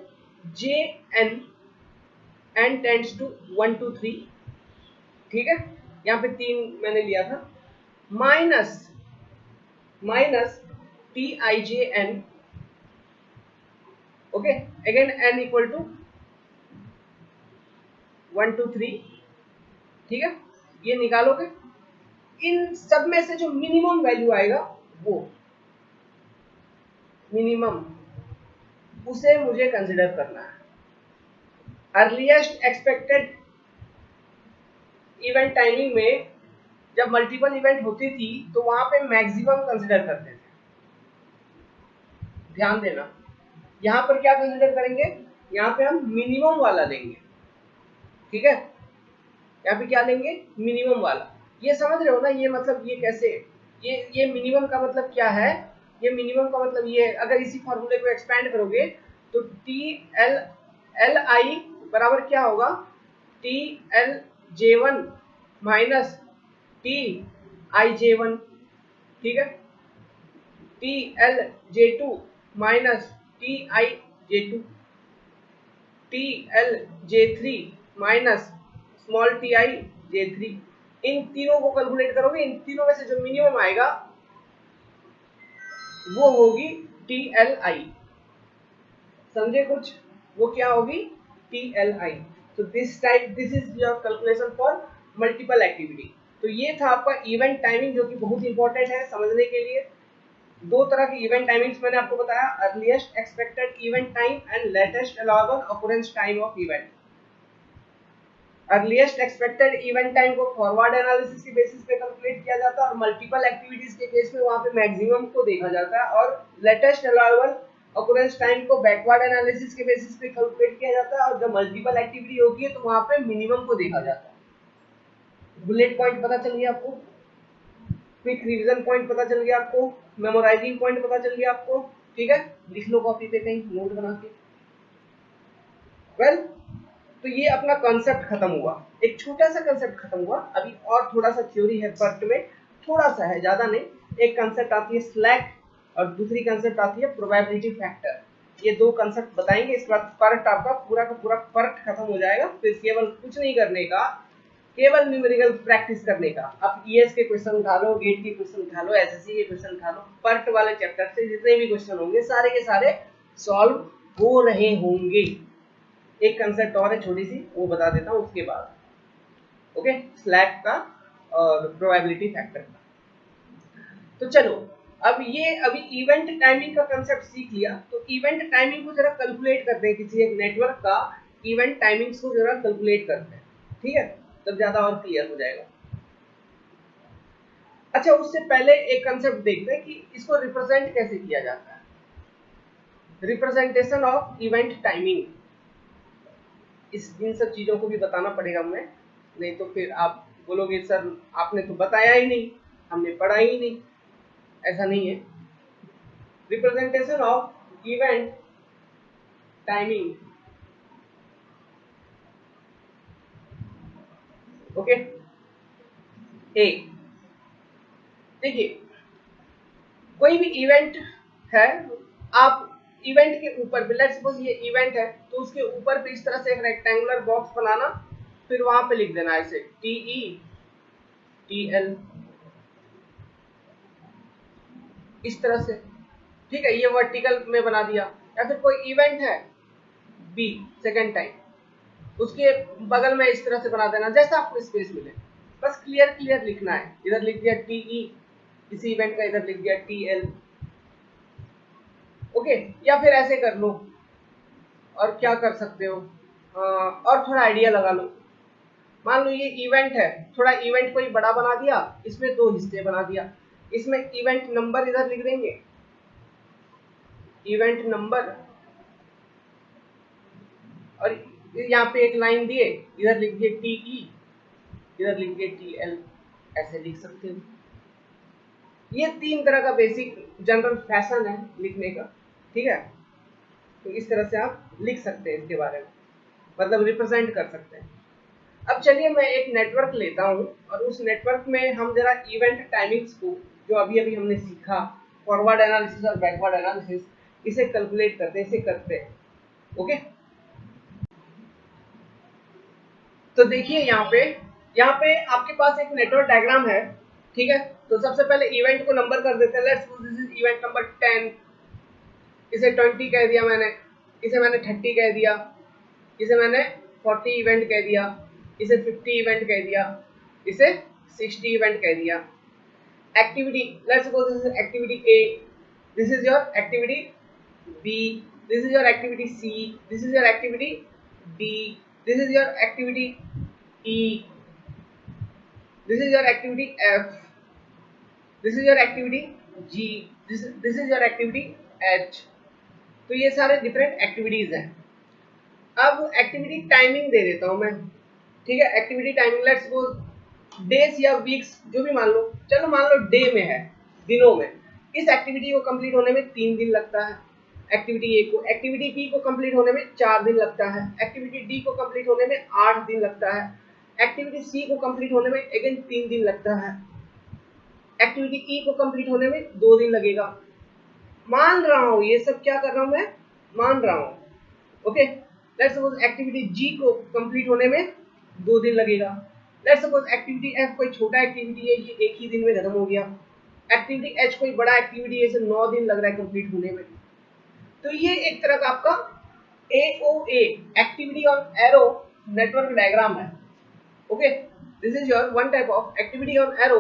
n टेंड्स टू 1 2 3। ठीक है, यहाँ पे 3 मैंने लिया था, minus TIJN। Okay, again n equal to 1 2 3। ठीक है, ये निकालोगे, इन सब में से जो मिनिमम वैल्यू आएगा वो मिनिमम, उसे मुझे कंसिडर करना है। अर्लीस्ट एक्सपेक्टेड इवेंट टाइमिंग में जब मल्टीपल इवेंट होती थी तो वहां पे मैक्सिमम कंसिडर करते थे। ध्यान देना, यहां पर क्या कंसिडर करेंगे, यहां पे हम मिनिमम वाला लेंगे। ठीक है, यहाँ पे क्या लेंगे, मिनिमम वाला। ये समझ रहे हो ना, ये मतलब ये कैसे, ये मिनिमम का मतलब क्या है, ये मिनिमम का मतलब ये, अगर इसी फॉर्मूले को एक्सपेंड करोगे तो TLI बराबर क्या होगा, TLJ1 माइनस TIJ1। ठीक है, TLJ2 minus TIJ2, TLJ3 minus small TIJ3। इन तीनों को कैलकुलेट करोगे, इन तीनों में से जो मिनिमम आएगा वो होगी TLI। समझे कुछ, वो क्या होगी, TLI। तो this is your calculation for multiple activity. तो ये था आपका इवेंट टाइमिंग, जो कि बहुत इंपॉर्टेंट है समझने के लिए। दो तरह की इवेंट टाइमिंग्स मैंने आपको बताया, earliest expected event time and latest allowable occurrence time of event. Earliest expected event time को फॉरवर्ड एनालिसिस के बेसिस पे कैलकुलेट किया जाता है और मल्टीपल एक्टिविटीज के केस में वहां पे मैक्सिमम को देखा जाता है, और लेटेस्ट अलाउएबल ऑकरेंस टाइम को बैकवर्ड एनालिसिस के बेसिस पे कैलकुलेट किया जाता है, और जब मल्टीपल एक्टिविटी होती है तो वहां पे मिनिमम को देखा जाता है। बुलेट पॉइंट पता चल गया आपको, क्विक रिवीजन पॉइंट पता चल गया आपको, मेमोराइजिंग पॉइंट पता चल गया आपको। ठीक है, लिख लो कॉपी पे कहीं नोट बना के। वेल, तो ये अपना कॉन्सेप्ट खत्म हुआ, एक छोटा सा कॉन्सेप्ट खत्म हुआ। अभी और थोड़ा सा थ्योरी है पर्ट में, थोड़ा सा है, ज्यादा नहीं। एक कॉन्सेप्ट आती है स्लैक और दूसरी कॉन्सेप्ट आती है प्रोबेबिलिटी फैक्टर। ये दो कॉन्सेप्ट बताएंगे, इसके बाद पर्ट आपका पूरा का पूरा पर्ट खत्म हो जाएगा। फिर केवल कुछ नहीं करने का, केवल न्यूमेरिकल प्रैक्टिस करने का। आप ईएस के क्वेश्चन उठा लो, गेट के क्वेश्चन उठा लो, एसएससी के क्वेश्चन उठा लो, पर्ट वाले चैप्टर से जितने भी क्वेश्चन होंगे सारे के सारे सॉल्व हो रहे होंगे। एक कंसेप्ट और है छोटी सी, वो बता देता हूँ उसके बाद। ओके, स्लैक का और प्रोबेबिलिटी फैक्टर का। तो चलो, अब ये अभी इवेंट टाइमिंग का कंसेप्ट सीख लिया, तो इवेंट टाइमिंग को जरा कैलकुलेट करते हैं, किसी एक नेटवर्क का इवेंट टाइमिंग्स को जरा कैलकुलेट करते हैं। ठीक है, तब ज्यादा और क्लियर हो जाएगा। अच्छा, उससे पहले एक कंसेप्ट देखते हैं कि इसको रिप्रेजेंट कैसे किया जाता है। रिप्रेजेंटेशन ऑफ इवेंट टाइमिंग, इन सब चीजों को भी बताना पड़ेगा हमें, नहीं तो फिर आप बोलोगे सर आपने तो बताया ही नहीं, हमने पढ़ा ही नहीं। ऐसा नहीं है। Representation of event timing. Okay, ए देखिए, कोई भी इवेंट है, आप इवेंट के ऊपर पे, लेट्स सपोज ये इवेंट है, तो उसके ऊपर पे इस तरह से एक रेक्टेंगुलर बॉक्स बनाना, फिर वहां पे लिख देना ऐसे TE TL, इस तरह से। ठीक है, ये वर्टिकल में बना दिया। या फिर कोई इवेंट है B सेकेंड टाइम, उसके बगल में इस तरह से बना देना, जैसा आपको स्पेस मिले। बस क्लियर क्लियर लिखना है, इधर लिख दिया TE इसी इवेंट का, इधर लिख दिया TL। ओके, या फिर ऐसे कर लो, और क्या कर सकते हो, और थोड़ा आइडिया लगा लो। मान लो ये इवेंट है, थोड़ा इवेंट कोई बड़ा बना दिया, इसमें दो हिस्से बना दिया, इसमें इवेंट नंबर इधर लिख देंगे, इवेंट नंबर, और यहाँ पे एक लाइन दिए, इधर लिख दिए TE, इधर लिख के TL ऐसे लिख सकते हो। ये 3 तरह का बेसिक जनरल फैशन है लिखने का, ठीक है। तो इस तरह से आप लिख सकते हैं इसके बारे में, मतलब रिप्रेजेंट कर सकते हैं। अब चलिए मैं एक नेटवर्क लेता हूँ और उस नेटवर्क में हम जरा इवेंट टाइमिंग्स को, जो अभी अभी हमने सीखा, फॉरवर्ड एनालिसिस और बैकवर्ड एनालिसिस, इसे कैलकुलेट करते हैं, इसे करते हैं। ओके, तो देखिए यहाँ पे आपके पास एक नेटवर्क डायग्राम है, ठीक है। तो सबसे पहले इवेंट को नंबर कर देते हैं। Let's suppose this is event number 10, इसे 20 कह दिया मैंने, इसे मैंने 30 कह दिया, इसे मैंने 40 इवेंट कह दिया, इसे 50 इवेंट कह दिया, इसे 60 इवेंट कह दिया। Activity, let's suppose this is activity A, this is your activity B, this is your activity C, this is your activity D, this is your activity E, this is your activity F, this is your activity G, this is your activity H। तो ये सारे different activities हैं। अब activity timing दे देता हूं मैं, ठीक है। Activity timing let's suppose days या वीक्स जो भी मान लो, चलो मान लो डे में है, दिनों में। इस एक्टिविटी को कंप्लीट होने में 3 दिन लगता है एक्टिविटी ए को। एक्टिविटी बी को कंप्लीट होने में 4 दिन लगता है। एक्टिविटी डी को कंप्लीट होने में 8 दिन लगता है। एक्टिविटी सी को कंप्लीट होने में अगेन 3 दिन लगता है। एक्टिविटी ई को कंप्लीट होने में 2 दिन लगेगा। मान रहा हूं ये सब, क्या कर रहा हूं मैं, मान रहा हूं। ओके, लेट्स सपोज एक्टिविटी जी को कंप्लीट होने में 2 दिन लगेगा। लेट्स सपोज एक्टिविटी एफ कोई छोटा एक्टिविटी है, ये एक ही दिन में खत्म हो गया। एक्टिविटी एच कोई बड़ा एक्टिविटी है, इसे 9 दिन लग रहा है कंप्लीट होने में। तो ये एक तरह का आपका AOA, activity on arrow network diagram है। Okay, this is your one type of activity on arrow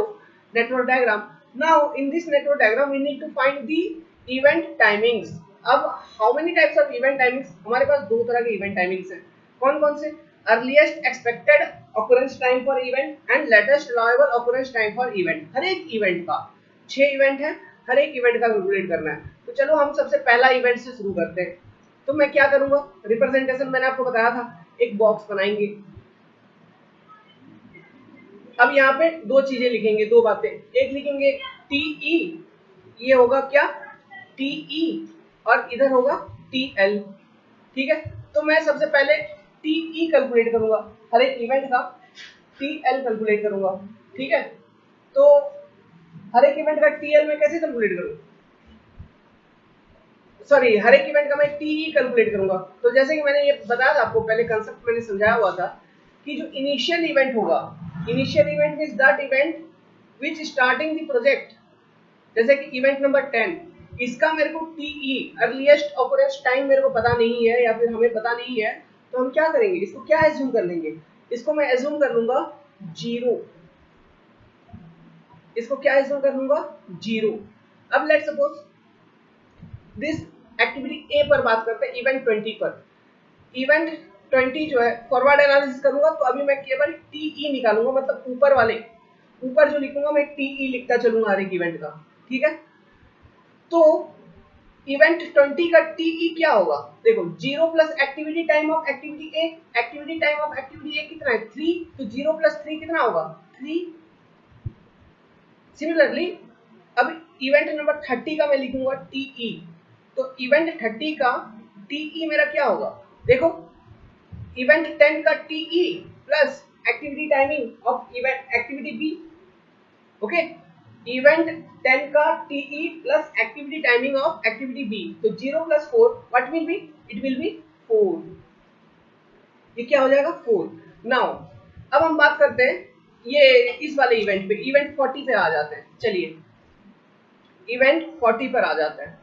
network diagram. Now in this network diagram we need to find the event timings. अब how many types of event timings? हमारे पास 2 तरह के event timings हैं। कौन कौन से? Earliest expected occurrence time for event and latest allowable occurrence time for event। हर एक event का 6 event है, हर एक event का कैलकुलेट करना है। तो चलो हम सबसे पहला event से शुरू करते हैं। तो मैं क्या करूंगा, रिप्रेजेंटेशन मैंने आपको बताया था, एक बॉक्स बनाएंगे। अब यहाँ पे 2 चीजें लिखेंगे, 2 बातें। एक लिखेंगे TE, ये होगा क्या, TE, और इधर होगा TL, ठीक है। तो मैं सबसे पहले TE कैलकुलेट करूंगा, हर एक इवेंट का TL कैलकुलेट करूंगा, ठीक है। तो हर एक इवेंट का TL मैं कैसे कैलकुलेट करूँ, सॉरी, हर एक इवेंट का मैं TE कैलकुलेट करूंगा। तो जैसे कि मैंने ये बताया था आपको, पहले कंसेप्ट मैंने समझाया हुआ था कि जो इनिशियल इवेंट होगा, initial event means that event which starting the project. जैसे कि इवेंट नंबर 10, इसका मेरे को TE अर्लीस्ट ऑकरेंस टाइम मेरे को पता नहीं है, या फिर हमें पता नहीं है, तो हम क्या करेंगे, इसको क्या एज्यूम कर लेंगे, इसको मैं एज्यूम कर लूंगा 0। इसको क्या एज्यूम कर लूंगा, 0। अब लेट्स सपोज दिस एक्टिविटी ए पर बात करते हैं, इवेंट 20 पर। इवेंट 20 जो है, फॉरवर्ड एनालिसिस करूंगा तो अभी मैं केवल TE निकालूंगा, मतलब ऊपर वाले, ऊपर जो लिखूंगा मैं TE लिखता चलूंगा हर एक इवेंट का, ठीक है। तो इवेंट 20 का TE क्या होगा, देखो 0 plus activity time of activity A, activity time of activity ए कितना है, 3, तो 0 प्लस 3 कितना होगा, 3। सिमिलरली अब इवेंट नंबर 30 का मैं लिखूंगा TE, तो इवेंट 30 का TE मेरा क्या होगा, देखो इवेंट 10 का TE plus activity timing of event activity B. Okay, event 10 का TE plus activity timing of activity B, तो 0 plus 4 what will be, it will be 4। ये क्या हो जाएगा, 4। नाउ अब हम बात करते हैं ये इस वाले इवेंट पे, इवेंट 40 पे आ जाते हैं। चलिए इवेंट 40 पर आ जाते हैं।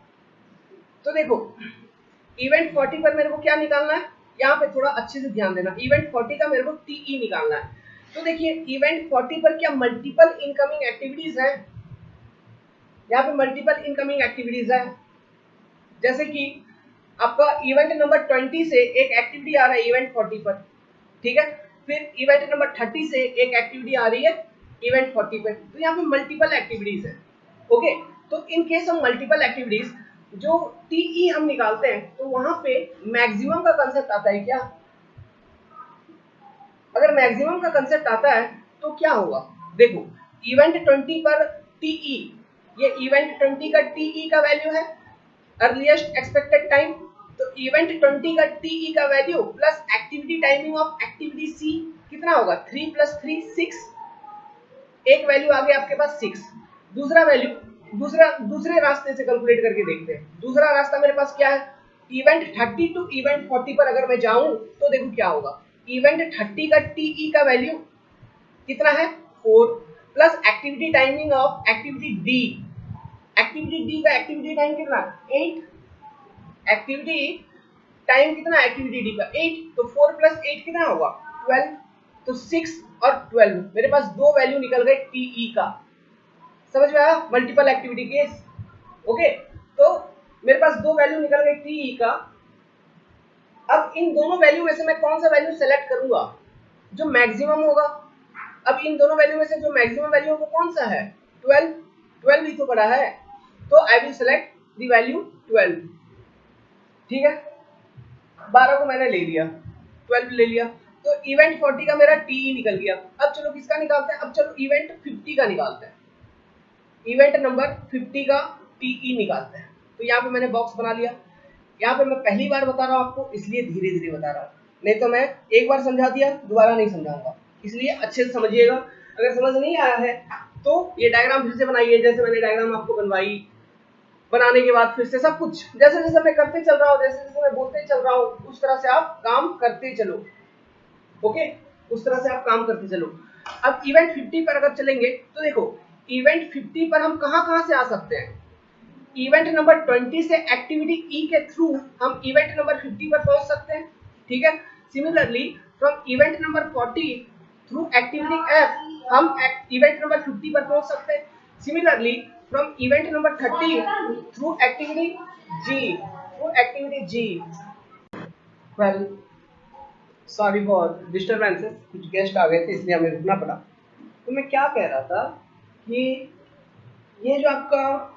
तो देखो इवेंट 40 पर मेरे को क्या निकालना है, यहाँ पे थोड़ा अच्छे से ध्यान देना। इवेंट 40 का मेरे को TE निकालना है। तो देखिए इवेंट 40 पर क्या मल्टीपल इनकमिंग एक्टिविटीज है, यहाँ पे मल्टीपल इनकमिंग एक्टिविटीज है। जैसे कि आपका इवेंट नंबर 20 से एक एक्टिविटी आ रहा है इवेंट 40 पर, ठीक है। फिर इवेंट नंबर 30 से एक एक्टिविटी आ रही है इवेंट 40 पर, तो यहाँ पे मल्टीपल एक्टिविटीज है। ओके, तो in case of multiple activities जो TE हम निकालते हैं, तो वहां पे मैक्सिमम का कंसेप्ट आता है क्या, अगर मैक्सिमम का कंसेप्ट आता है तो क्या होगा, देखो इवेंट 20 पर टीई, ये इवेंट 20 का टीई का वैल्यू है, अर्लीस्ट एक्सपेक्टेड टाइम। तो इवेंट 20 का टीई का value plus activity timing of activity C कितना होगा, 3 + 3 6, एक वैल्यू आ गया आपके पास 6। दूसरा वैल्यू दूसरे रास्ते से कैलकुलेट करके देखते हैं। दूसरा रास्ता मेरे पास क्या है, इवेंट 30 टू इवेंट 40 पर अगर मैं जाऊं तो देखो क्या होगा, इवेंट 30 का टीई का वैल्यू कितना है 4 plus activity timing of activity D, activity D का एक्टिविटी टाइम कितना 8, एक्टिविटी टाइम कितना एक्टिविटी डी का 8, तो 4 + 8 कितना होगा 12, तो 6 और 12 मेरे पास दो वैल्यू निकल गए टीई का। समझ में आया, मल्टीपल एक्टिविटी केस। ओके, तो मेरे पास दो वैल्यू निकल गए टीई का। अब इन दोनों वैल्यू में से मैं कौन सा वैल्यू सेलेक्ट करूंगा, जो मैक्सिमम होगा। अब इन दोनों वैल्यू में से जो मैक्सिमम वैल्यू वो कौन सा है 12, 12 ही तो बड़ा है, तो I will select the value 12। ठीक है, 12 को मैंने ले लिया, 12 ले लिया, तो इवेंट 40 का मेरा टीई निकल गया। अब चलो किसका निकालते हैं, अब चलो इवेंट 50 का निकालते हैं, इवेंट नंबर 50 का टीई निकालते हैं। तो यहाँ पे मैंने बॉक्स बना लिया। यहाँ पे मैं पहली बार बता रहा हूँ आपको, इसलिए धीरे धीरे बता रहा हूँ, नहीं तो मैं एक बार समझा दिया दोबारा नहीं समझाऊंगा, इसलिए अच्छे से समझिएगा। अगर समझ नहीं आया है तो ये डायग्राम फिर से बनाइए, जैसे मैंने डायग्राम आपको बनवाई, बनाने के बाद फिर से सब कुछ जैसे जैसे मैं करते चल रहा हूँ, जैसे जैसे मैं बोलते चल रहा हूँ, उस तरह से आप काम करते चलो। ओके, उस तरह से आप काम करते चलो। अब इवेंट 50 पर अगर चलेंगे तो देखो इवेंट 50 पर हम कहाँ से आ सकते हैं, इवेंट नंबर 20 से एक्टिविटी ई के थ्रू हम इवेंट नंबर 50 पर पहुंच सकते हैं। ठीक है, similarly from event number 40 through activity F हम इवेंट नंबर 50 पर पहुंच सकते हैं। Similarly from event number 30 through activity G, well sorry for disturbances, कुछ गेस्ट आ गए थे इसलिए हमें रुकना पड़ा। तो मैं क्या कह रहा था कि ये जो आपका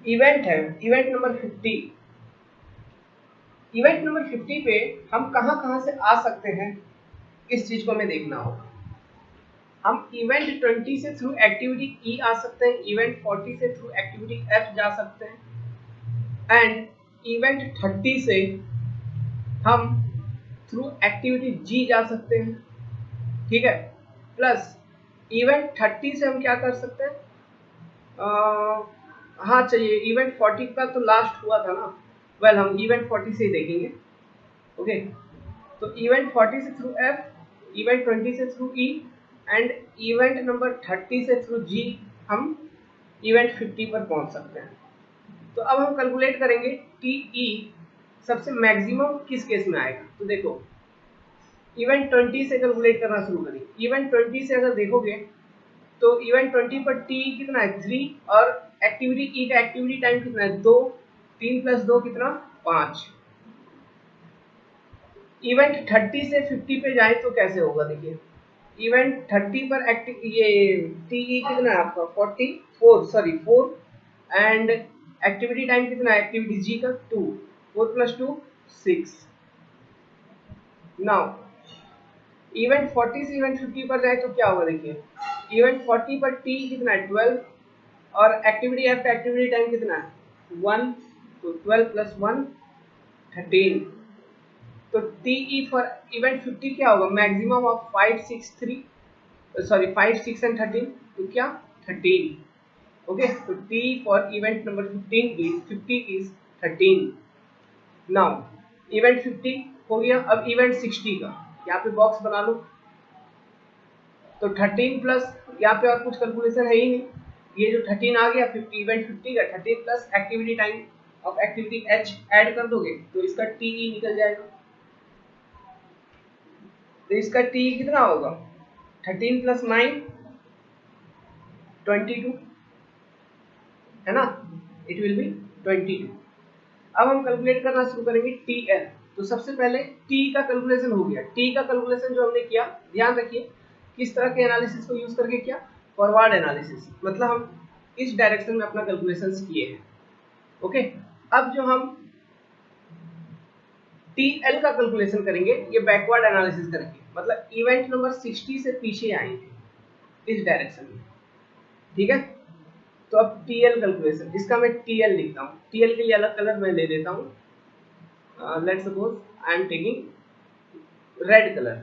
इवेंट है, इवेंट नंबर 50, इवेंट नंबर 50 पे हम कहाँ से आ सकते हैं, इस चीज को हमें देखना होगा। हम इवेंट 20 से थ्रू एक्टिविटी ई आ सकते हैं, इवेंट 40 से थ्रू एक्टिविटी एफ जा सकते हैं, एंड इवेंट 30 से हम थ्रू एक्टिविटी जी जा सकते हैं। ठीक है, प्लस इवेंट 30 से हम क्या कर सकते हैं, हाँ चाहिए इवेंट 40 का तो लास्ट हुआ था ना, वेल हम इवेंट 40 से ही देखेंगे। ओके, तो इवेंट 40 से थ्रू एफ, इवेंट 20 से through E, and event number 30 से थ्रू जी हम इवेंट 50 पर पहुंच सकते हैं। तो अब हम कैलकुलेट करेंगे टीई सबसे मैक्सिमम किस केस में आएगा। तो देखो इवेंट 20 से कैलकुलेट करना शुरू करेंगे। इवेंट 20 से अगर देखोगे तो इवेंट 20 पर टी कितना है 3, और एक्टिविटी ई का एक्टिविटी टाइम कितना है 2, 3 + 2 कितना 5। इवेंट 30 से 50 पे जाए तो कैसे होगा, देखिए इवेंट 30 पर ये टीई कितना है आपका 4, एंड एक्टिविटी टाइम कितना है एक्टिविटी जी का 2, 4 + 2 6। नाउ इवेंट 40 से इवेंट 50 पर जाए तो क्या होगा, देखिए इवेंट 40 पर टी कितना है 12, और एक्टिविटी एफ का एक्टिविटी टाइम कितना है 1, तो 12 + 1 13। तो टीई फॉर इवेंट 50 क्या होगा, मैक्सिमम ऑफ 5, 6 एंड 13, तो क्या 13। ओके, तो T for event number 50 is 13। Now event 50 हो गया, अब इवेंट 60 का यहाँ पे बॉक्स बना लो। तो 13 प्लस यहाँ पे और कुछ कैलकुलेशन है ही नहीं, ये जो 13 आ गया 50 इवेंट 50 का 13 plus activity time of activity H add कर दोगे तो इसका टीई निकल जाएगा। तो इसका टी कितना होगा 13 + 9 22 है ना, इट विल बी 22। अब हम कैलकुलेट करना शुरू करेंगे टी एल। तो सबसे पहले टी का कैलकुलेशन हो गया। टी का कैलकुलेशन जो हमने किया, ध्यान रखिए किस तरह के एनालिसिस को यूज करके किया, फॉरवर्ड एनालिसिस, मतलब हम इस डायरेक्शन में अपना कैलकुलेशंस किए हैं। ओके, अब जो हम टीएल का कैलकुलेशन करेंगे, ये बैकवर्ड एनालिसिस करेंगे, मतलब इवेंट नंबर 60 से पीछे आएंगे इस डायरेक्शन में, ठीक है। तो अब टीएल कैलकुलेशन, इसका मैं टीएल लिखता हूँ, टीएल के लिए अलग कलर मैं ले लेता हूँ, let's suppose I am taking red colour,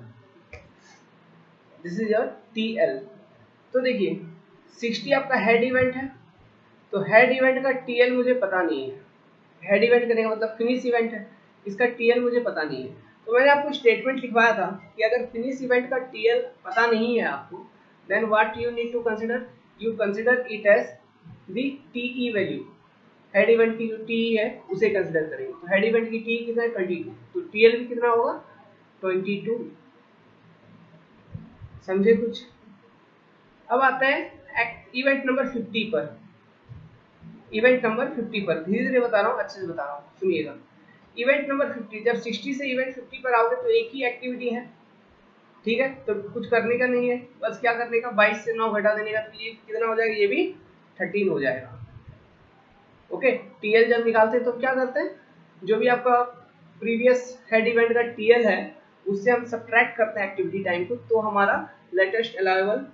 this is your TL. तो देखिए 60 आपका हेड इवेंट है, तो हेड इवेंट का टीएल मुझे पता नहीं है, हेड इवेंट करने का मतलब फिनिश इवेंट है, इसका टीएल मुझे पता नहीं है। तो मैंने आपको स्टेटमेंट लिखवाया था कि अगर फिनिश इवेंट का टीएल पता नहीं है आपको, then what you need to consider, you consider it as the T E value, head event की जो टीई है उसे कंसीडर करेंगे। तो हेड इवेंट की टीई कितना है 22, तो टीएल भी कितना होगा 22, समझे कुछ। अब आता है इवेंट नंबर 50 पर, इवेंट नंबर 50 पर धीरे धीरे बता रहा हूँ, अच्छे से बता रहा हूँ, सुनिएगा। इवेंट नंबर 50, जब 60 से इवेंट 50 पर आओगे तो एक ही एक्टिविटी है, ठीक है, तो कुछ करने का नहीं है, बस क्या करने का 22 से 9 घटा देने का, तो ये कितना हो जाएगा, ये भी 13 हो जाएगा। ओके, टीएल जब निकालते हैं तो क्या करते हैं, जो भी आपका प्रीवियस हेड इवेंट का टीएल है उससे हम सब्ट्रैक्ट करते हैं एक्टिविटी टाइम को, तो हमारा लेटेस्ट अलाइवेबल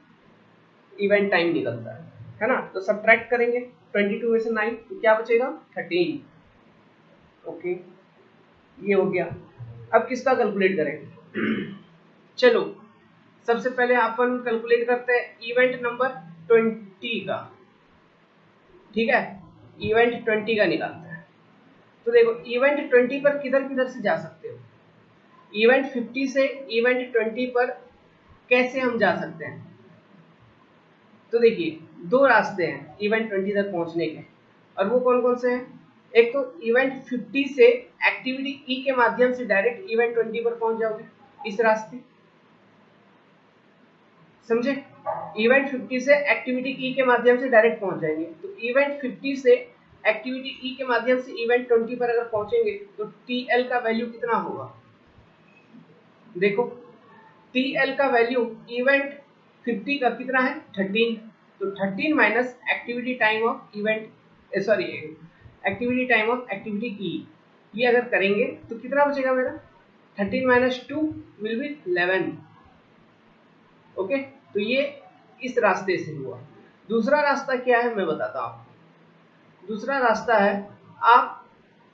इवेंट टाइम निकलता है ना। तो सब्ट्रैक्ट करेंगे 22 में से 9, तो क्या बचेगा 13। ओके, ये हो गया। अब किसका कैलकुलेट करेंगे चलो सबसे पहले अपन कैलकुलेट करते हैं इवेंट नंबर 20 का, ठीक है, इवेंट 20 का निकालते हैं। तो देखो इवेंट 20 पर किधर किधर से जा सकते हो, इवेंट 50 से इवेंट 20 पर कैसे हम जा सकते हैं। तो देखिए दो रास्ते हैं इवेंट 20 तक पहुंचने के, और वो कौन कौन से हैं। एक तो इवेंट 50 से एक्टिविटी ई के माध्यम से डायरेक्ट इवेंट 20 पर पहुंच जाओगे, इस रास्ते, समझे। इवेंट 50 से एक्टिविटी ई के माध्यम से डायरेक्ट पहुंच जाएंगे, तो इवेंट 50 से एक्टिविटी ई के माध्यम से इवेंट 20 पर अगर पहुंचेंगे तो टीएल का वैल्यू कितना होगा, देखो टीएल का वैल्यू इवेंट 50 का कितना है 13, तो 13 minus activity time of event, sorry activity time of activity E, ये अगर करेंगे तो कितना बचेगा मेरा 13 माइनस 2 विल बी 11। ओके, तो ये इस रास्ते से हुआ। दूसरा रास्ता क्या है मैं बताता हूँ आपको। दूसरा रास्ता है, आप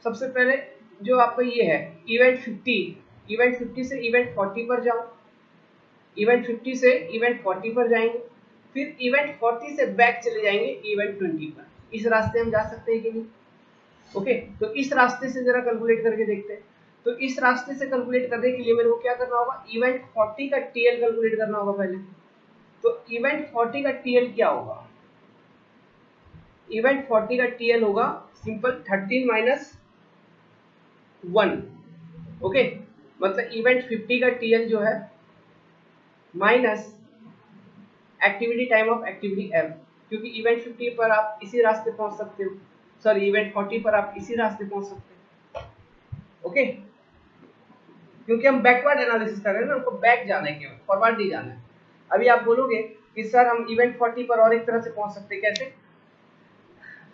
सबसे पहले जो आपका ये है इवेंट 50 से इवेंट 40 पर जाओ, इवेंट 50 से इवेंट 40 पर जाएंगे, फिर इवेंट 40 से बैक चले जाएंगे इवेंट 20 पर। इस रास्ते हम जा सकते हैं कि नहीं। ओके, तो इस रास्ते से जरा कैलकुलेट करके देखते हैं। तो इस रास्ते से कैलकुलेट करने के लिए मेरे को क्या करना होगा, इवेंट 40 का टीएल कैलकुलेट करना होगा पहले। तो इवेंट 40 का टीएल क्या होगा, इवेंट 40 का टीएल होगा सिंपल 13 माइनस 1। ओके, मतलब इवेंट 50 का टीएल जो है minus activity time of activity F, क्योंकि इवेंट 50 पर आप इसी रास्ते पहुंच सकते हो, सॉरी इवेंट 40 पर आप इसी रास्ते पहुंच सकते हो। ओके, क्योंकि हम बैकवर्ड एनालिसिस कर रहे हैं ना, हमको बैक जाना है केवल, फॉरवर्ड नहीं जाना है। अभी आप बोलोगे कि सर हम इवेंट 40 पर और एक तरह से पहुंच सकते हैं, कैसे,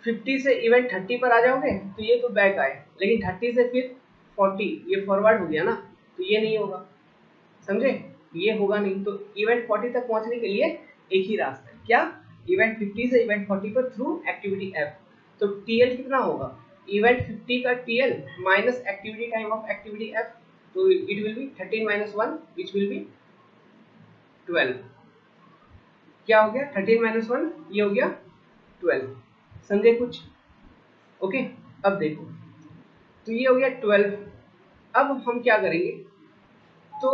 50 से इवेंट 30 पर आ जाओगे तो ये तो बैक आए, लेकिन 30 से फिर 40 ये फॉरवर्ड हो गया ना, तो ये नहीं होगा, समझे, ये होगा नहीं। तो इवेंट 40 तक पहुंचने के लिए एक ही रास्ता है, क्या, इवेंट 50 से इवेंट 40 पर थ्रू एक्टिविटी एफ। तो टीएल कितना होगा, इवेंट 50 का T L minus activity time of activity F, तो it will be 13 minus 1 which will be 12। क्या हो गया 13 माइनस 1, ये हो गया 12, समझे कुछ। ओके, अब देखो, तो ये हो गया 12। अब हम क्या करेंगे, तो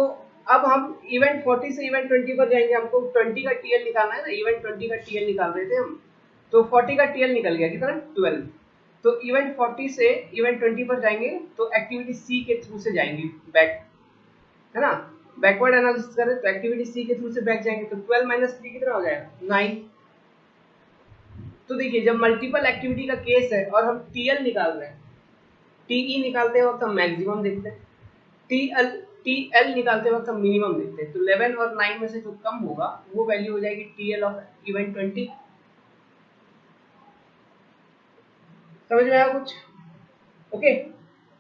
अब हम इवेंट 40 से इवेंट 20 पर जाएंगे, हमको 20 का टीएल निकालना है ना, इवेंट 20 का टीएल निकाल रहे थे हम, तो 40 का टीएल निकल गया कितना 12। तो इवेंट 40 से इवेंट 20 पर जाएंगे तो एक्टिविटी सी के थ्रू से जाएंगे बैक, है ना, बैकवर्ड एनालिसिस करें तो एक्टिविटी सी के थ्रू से बैक जाएंगे, तो 12 माइनस 3 कितना हो जाएगा 9। तो देखिए जब मल्टीपल एक्टिविटी का केस है और हम टीएल निकाल रहे हैं, टीई निकालते वक्त हम मैक्सिमम देखते हैं, टीएल निकालते वक्त हम मिनिमम देखते हैं, तो 11 और 9 में से जो कम होगा वो वैल्यू हो जाएगी टीएल ऑफ इवेंट 20। समझ में आया कुछ। ओके,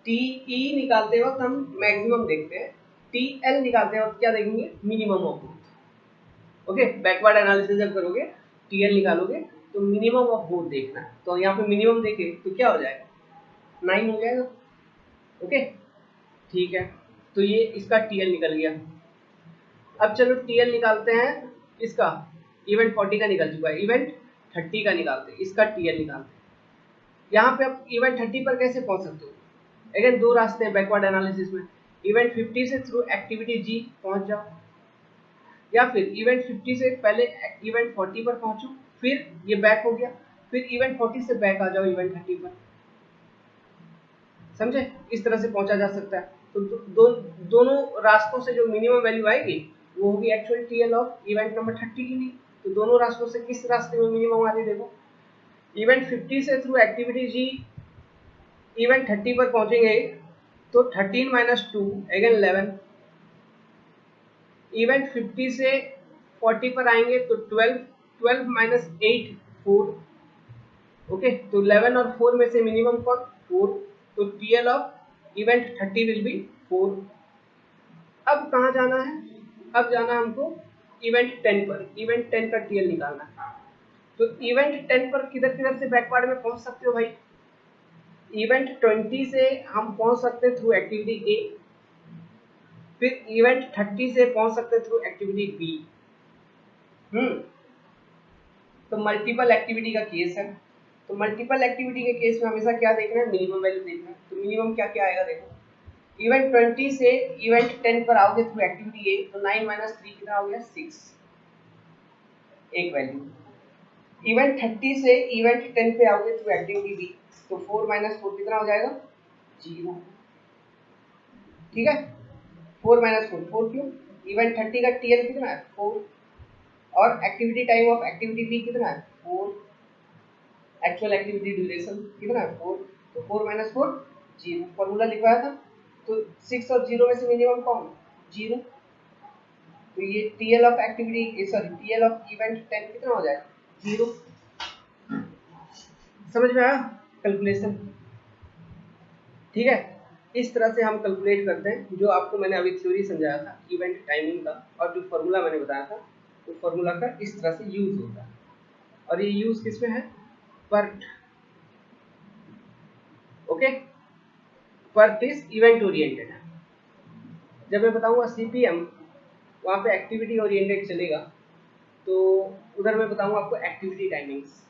TE निकालते वक्त हम मैक्सिमम देखते हैं, TL निकालते वक्त क्या देखेंगे, minimum of both. Okay, backward analysis जब करोगे TL निकालोगे तो मिनिमम ऑफ बोथ देखना है। तो यहाँ पे मिनिमम देखे तो क्या हो जाएगा, 9 हो जाएगा। ओके ठीक है, तो ये इसका TL निकल गया। अब चलो TL निकालते हैं इसका, इवेंट 40 का निकल चुका है, इवेंट 30 का निकालते हैं, इसका TL निकालते हैं। यहाँ पे आप इवेंट 30 पर कैसे पहुंच सकते हो, अगेन दो रास्ते हैं बैकवर्ड एनालिसिस में, इवेंट 50 से थ्रू एक्टिविटी G पहुंच जाओ, या फिर इवेंट 50 से पहले इवेंट 40 पर पहुंचो, फिर ये बैक हो गया, फिर इवेंट 40 से बैक आ जाओ इवेंट 30 पर। समझे, इस तरह से पहुंचा जा सकता है। तो दोनों रास्तों से जो मिनिमम वैल्यू आएगी वो होगी actual TL of event number 30 की लिए। तो दोनों रास्तों से किस रास्ते में मिनिमम आ रही देखो, इवेंट 50 से थ्रू एक्टिविटी G इवेंट 30 पर पहुंचेंगे तो 13 माइनस 2 अगेन 11, इवेंट 50 से 40 पर आएंगे तो 12, 12 माइनस 8 4। ओके, तो 11 और 4 में से मिनिमम कौन, 4, तो TL of event 30 will be 4। अब कहाँ जाना है, अब जाना है हमको इवेंट 10 पर, इवेंट 10 का TL निकालना है। तो इवेंट 10 पर किधर किधर से बैकवर्ड में पहुंच सकते हो भाई, इवेंट 20 से हम पहुंच सकते हैं थ्रू एक्टिविटी A, फिर इवेंट 30 से पहुंच सकते हैं थ्रू एक्टिविटी B। तो मल्टीपल एक्टिविटी का केस है, तो मल्टीपल एक्टिविटी के केस में हमेशा क्या देखना है, मिनिमम वैल्यू देखना है। तो मिनिमम क्या क्या आएगा देखो, इवेंट 20 से इवेंट 10 पर आओगे थ्रू एक्टिविटी A तो 9 माइनस 3 कितना हो गया, 6, एक वैल्यू। इवेंट 30 से इवेंट 10 पे आओगे थ्रू एक्टिविटी B तो 4 माइनस 4 कितना हो जाएगा, 0। ठीक है, 4 माइनस 4, 4 क्यों, इवेंट 30 का TL कितना है, 4, और activity time of activity B कितना है, 4, एक्चुअल एक्टिविटी ड्यूरेशन कितना है, 4, तो 4 माइनस 4 0, फॉर्मूला लिखवाया था। तो 6 और 0 में से मिनिमम कौन, 0, तो ये TL of activity sorry TL of event 10 कितना हो जाएगा, 0। समझ में आया कैलकुलेशन, ठीक है। इस तरह से हम कैलकुलेट करते हैं, जो आपको मैंने अभी थ्योरी समझाया था इवेंट टाइमिंग का, और जो फॉर्मूला मैंने बताया था तो फॉर्मूला का इस तरह से यूज होता है। और ये यूज किसमें है, PERT। Okay, PERT is event oriented. जब मैं बताऊंगा CPM, वहाँ पे एक्टिविटी ओरिएंटेड चलेगा, तो उधर मैं बताऊंगा आपको एक्टिविटी टाइमिंग्स।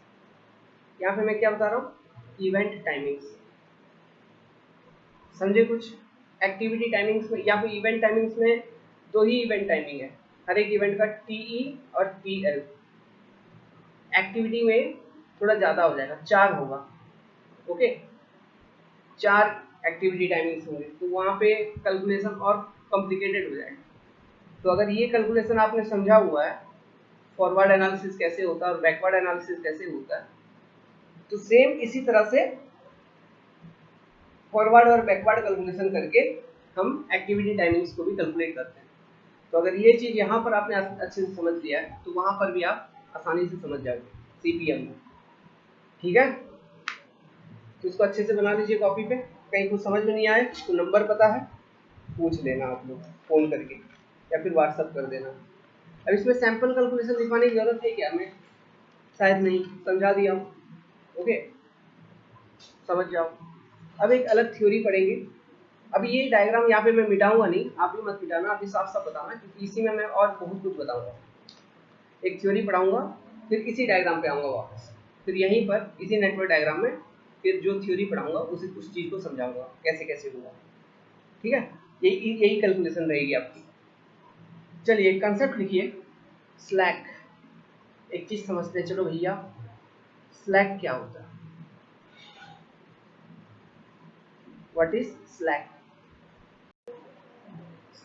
यहाँ पे मैं क्या बता रहा हूँ, इवेंट टाइमिंग्स। समझे कुछ, एक्टिविटी टाइमिंग्स में या फिर इवेंट टाइमिंग्स में दो ही इवेंट टाइमिंग है, हर एक इवेंट का TE और TL। एक्टिविटी में थोड़ा ज़्यादा हो जाएगा, 4 होगा। ओके, 4 एक्टिविटी टाइमिंग्स होंगे, तो वहाँ पे कैलकुलेशन और कॉम्प्लिकेटेड हो जाएगा। तो अगर ये कैलकुलेशन आपने समझा हुआ है, फॉरवर्ड एनालिसिस कैसे होता है और बैकवर्ड एनालिसिस कैसे होता है, तो सेम इसी तरह से फॉरवर्ड और बैकवर्ड कैलकुलेशन करके हम एक्टिविटी टाइमिंग्स को भी कैलकुलेट करते हैं। तो अगर ये चीज़ यहाँ पर आपने अच्छे से समझ लिया है तो वहाँ पर भी आप आसानी से समझ जाओगे CPM में। ठीक है, तो इसको अच्छे से बना लीजिए कॉपी पे। कहीं कुछ समझ में नहीं आए तो नंबर पता है, पूछ लेना आप लोग फ़ोन करके या फिर व्हाट्सअप कर देना। अब इसमें सैंपल कैलकुलेशन लिखवाने की जरूरत है क्या, मैं शायद नहीं समझा दिया हूँ। ओके, समझ जाओ। अब एक अलग थ्योरी पढ़ेंगे। अब ये डायग्राम यहाँ पे मैं मिटाऊंगा नहीं, आप भी मत मिटाना, आप भी साफ साफ बताना, क्योंकि इसी में मैं और बहुत कुछ बताऊंगा। एक थ्योरी पढ़ाऊंगा, फिर इसी डायग्राम पे आऊंगा वापस, फिर यहीं पर इसी नेटवर्क डायग्राम में फिर जो थ्योरी पढ़ाऊंगा उस चीज़ को समझाऊंगा कैसे कैसे होगा। ठीक है, यही कैलकुलेशन रहेगी आपकी। चलिए कंसेप्ट लिखिए, स्लैक। एक चीज समझते हैं, चलो भैया स्लैक क्या होता है, व्हाट इज स्लैक।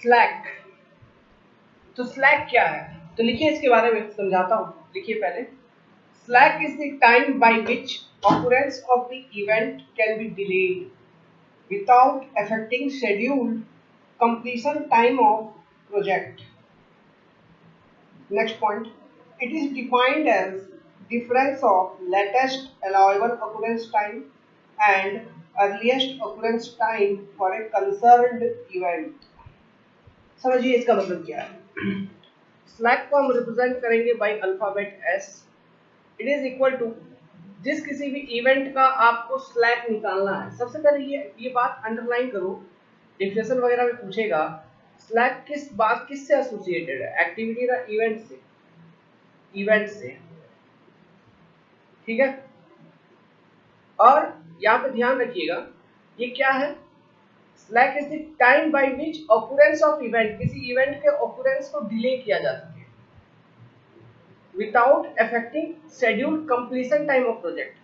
स्लैक, तो स्लैक क्या है, तो लिखिए इसके बारे में समझाता हूँ। लिखिए पहले, slack is the time by which occurrence of the event can be delayed without affecting scheduled completion time of project. Next point, it is defined as difference of latest allowable occurrence time and earliest occurrence time for a concerned event. समझिए इसका मतलब क्या है। Slack को हम represent करेंगे by alphabet S. It is equal to जिस किसी भी इवेंट का आपको स्लैक निकालना है, सबसे पहले ये बात अंडरलाइन करो, डिफिनेशन वगैरह में पूछेगा स्लैक किस बात किससे एसोसिएटेड है, एक्टिविटी का इवेंट से, ठीक है। और यहाँ पे ध्यान रखिएगा ये क्या है, slack is the time by which occurrence of event, किसी इवेंट के ऑकरेंस को डिले किया जा सके without affecting scheduled completion time of project.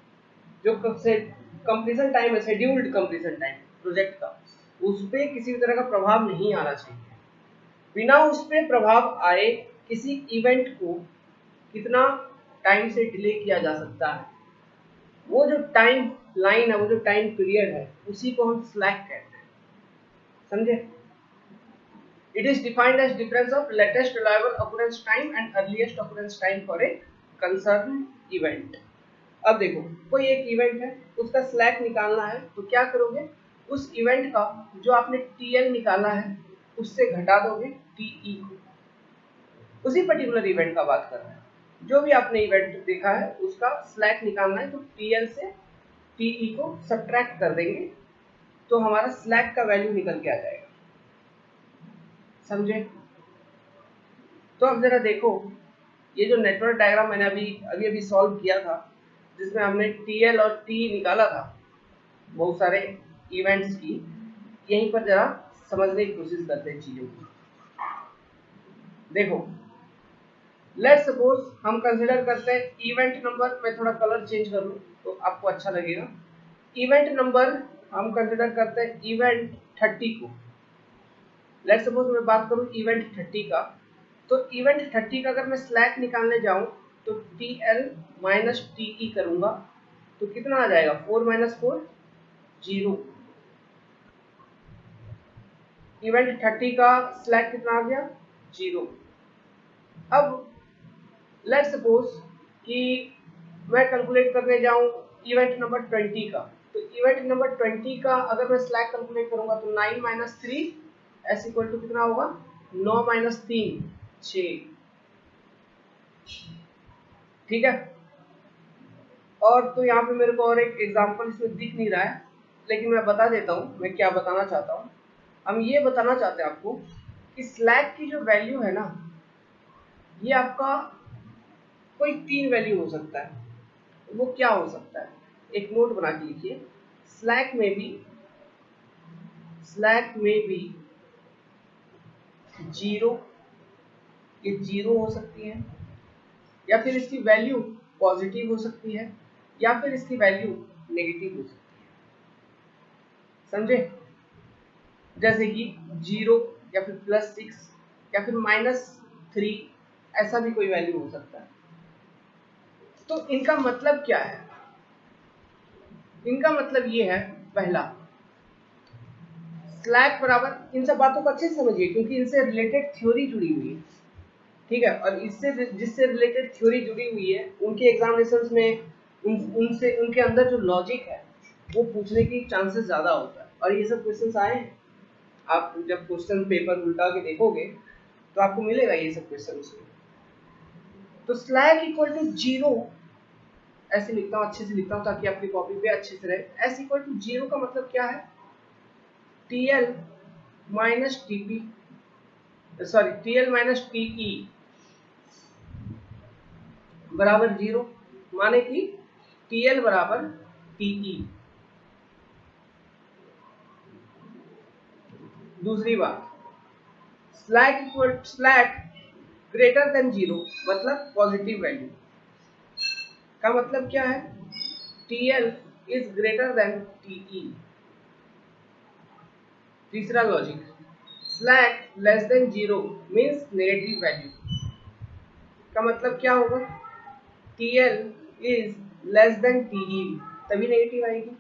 जो कंप्लीशन टाइम है, शेड्यूल्ड कंप्लीशन टाइम प्रोजेक्ट का, उस पर किसी भी तरह का प्रभाव नहीं आना चाहिए। बिना उस पर प्रभाव आए किसी इवेंट को कितना टाइम से डिले किया जा सकता है, वो जो टाइम लाइन है, वो जो टाइम पीरियड है, उसी को हम स्लैक कहते हैं। समझे? It is defined age difference of latest reliable occurrence time and earliest occurrence time for a concern event. अब देखो कोई एक इवेंट है, उसका स्लैक निकालना है, तो क्या करोगे, उस इवेंट का जो आपने टीएल निकाला है उससे घटा दोगे टीई को। उसी पर्टिकुलर इवेंट का बात कर रहे हैं, जो भी आपने इवेंट देखा है उसका स्लैक निकालना है, तो टीएल से टीई को सब्ट्रैक्ट कर देंगे तो हमारा स्लैक का वैल्यू निकल के आ जाएगा। समझे? तो अब जरा देखो, ये जो नेटवर्क डायग्राम मैंने अभी सॉल्व किया था, जिसमें हमने टीएल और टी निकाला था बहुत सारे इवेंट्स की, यहीं पर जरा समझने की कोशिश करते हैं चीजों को। देखो लेट्स सपोज हम कंसिडर करते हैं इवेंट नंबर, मैं थोड़ा कलर चेंज कर लूँ तो आपको अच्छा लगेगा। इवेंट नंबर हम कंसिडर करते हैं इवेंट 30 को। लेट्स सपोज मैं बात करूँ इवेंट 30 का, तो इवेंट 30 का अगर मैं स्लैक निकालने जाऊं तो TL माइनस TE करूंगा तो कितना आ जाएगा, 4 माइनस 4 0। इवेंट 30 का स्लैक कितना आ गया, 0। अब लेट्स सपोज कि मैं कैलकुलेट करने जाऊं इवेंट नंबर 20 का, तो इवेंट नंबर 20 का अगर मैं स्लैक कैलकुलेट करूंगा तो 9 माइनस 3 एस इक्वल टू कितना होगा, 9 माइनस 3 6। ठीक है। और तो यहाँ पे मेरे को और एक एग्जांपल इसमें दिख नहीं रहा है, लेकिन मैं बता देता हूँ मैं क्या बताना चाहता हूँ। हम ये बताना चाहते हैं आपको कि स्लैक की जो वैल्यू है ना, ये आपका कोई 3 वैल्यू हो सकता है। वो क्या हो सकता है, एक नोट बना के लिखिए, स्लैक में भी 0, ये 0 हो सकती है, या फिर इसकी वैल्यू पॉजिटिव हो सकती है, या फिर इसकी वैल्यू नेगेटिव हो सकती है। समझे? जैसे कि 0 या फिर +6 या फिर -3, ऐसा भी कोई वैल्यू हो सकता है। तो इनका मतलब क्या है, इनका मतलब ये है, पहला स्लैक बराबर, इन सब बातों को अच्छे से समझिए क्योंकि इनसे रिलेटेड थ्योरी जुड़ी हुई है। ठीक है, और इससे जिससे रिलेटेड थ्योरी जुड़ी हुई है उनके एग्जामिनेशंस में उनसे उनके अंदर जो लॉजिक है वो पूछने की चांसेस ज्यादा होता है। और ये सब क्वेश्चंस आए हैं, आप जब क्वेश्चन पेपर उल्टा के देखोगे तो आपको मिलेगा ये सब क्वेश्चन उसमें। तो स्लैक इक्वल टू 0 ऐसे लिखता हूँ, अच्छे से लिखता हूँ ताकि आपकी कॉपी पे अच्छे से रहे। एस इक्वल टू 0 का मतलब क्या है, TL minus TP, sorry TL minus TE बराबर 0, माने कि TL बराबर TE। दूसरी बात, स्लैक ग्रेटर देन 0 मतलब पॉजिटिव वैल्यू का मतलब क्या है, TL is greater then TE। तीसरा logic, slack less than 0 means negative value का मतलब क्या होगा, TL is less then TE, तभी नेगेटिव आएगी।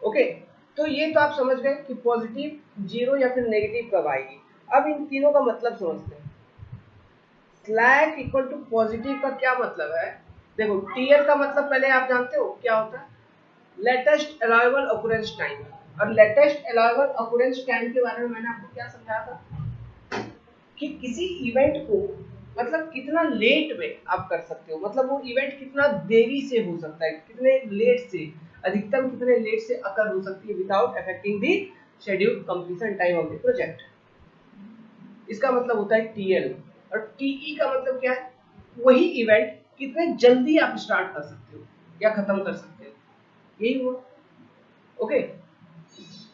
ओके, तो ये तो आप समझ गए कि पॉजिटिव, 0 या फिर नेगेटिव कब आएगी। अब इन तीनों का मतलब समझते हैं। स्लैक इक्वल टू पॉजिटिव का क्या मतलब है, देखो TL का मतलब पहले आप जानते हो क्या होता है, लेटेस्ट अराइवल ऑकरेंस टाइम, और लेटेस्ट अराइवल ऑकरेंस टाइम के बारे में मैंने आपको क्या समझाया था कि किसी इवेंट को मतलब कितना लेट में आप कर सकते हो, मतलब वो इवेंट कितना देरी से हो सकता है, कितने लेट से, अधिकतम कितने लेट से अकर हो सकती है without affecting the schedule completion time of the project. इसका मतलब होता है टीएल, और टीई का मतलब क्या है, वही इवेंट कितने जल्दी आप स्टार्ट कर सकते हो या खत्म कर सकते हो, यही हुआ। ओके,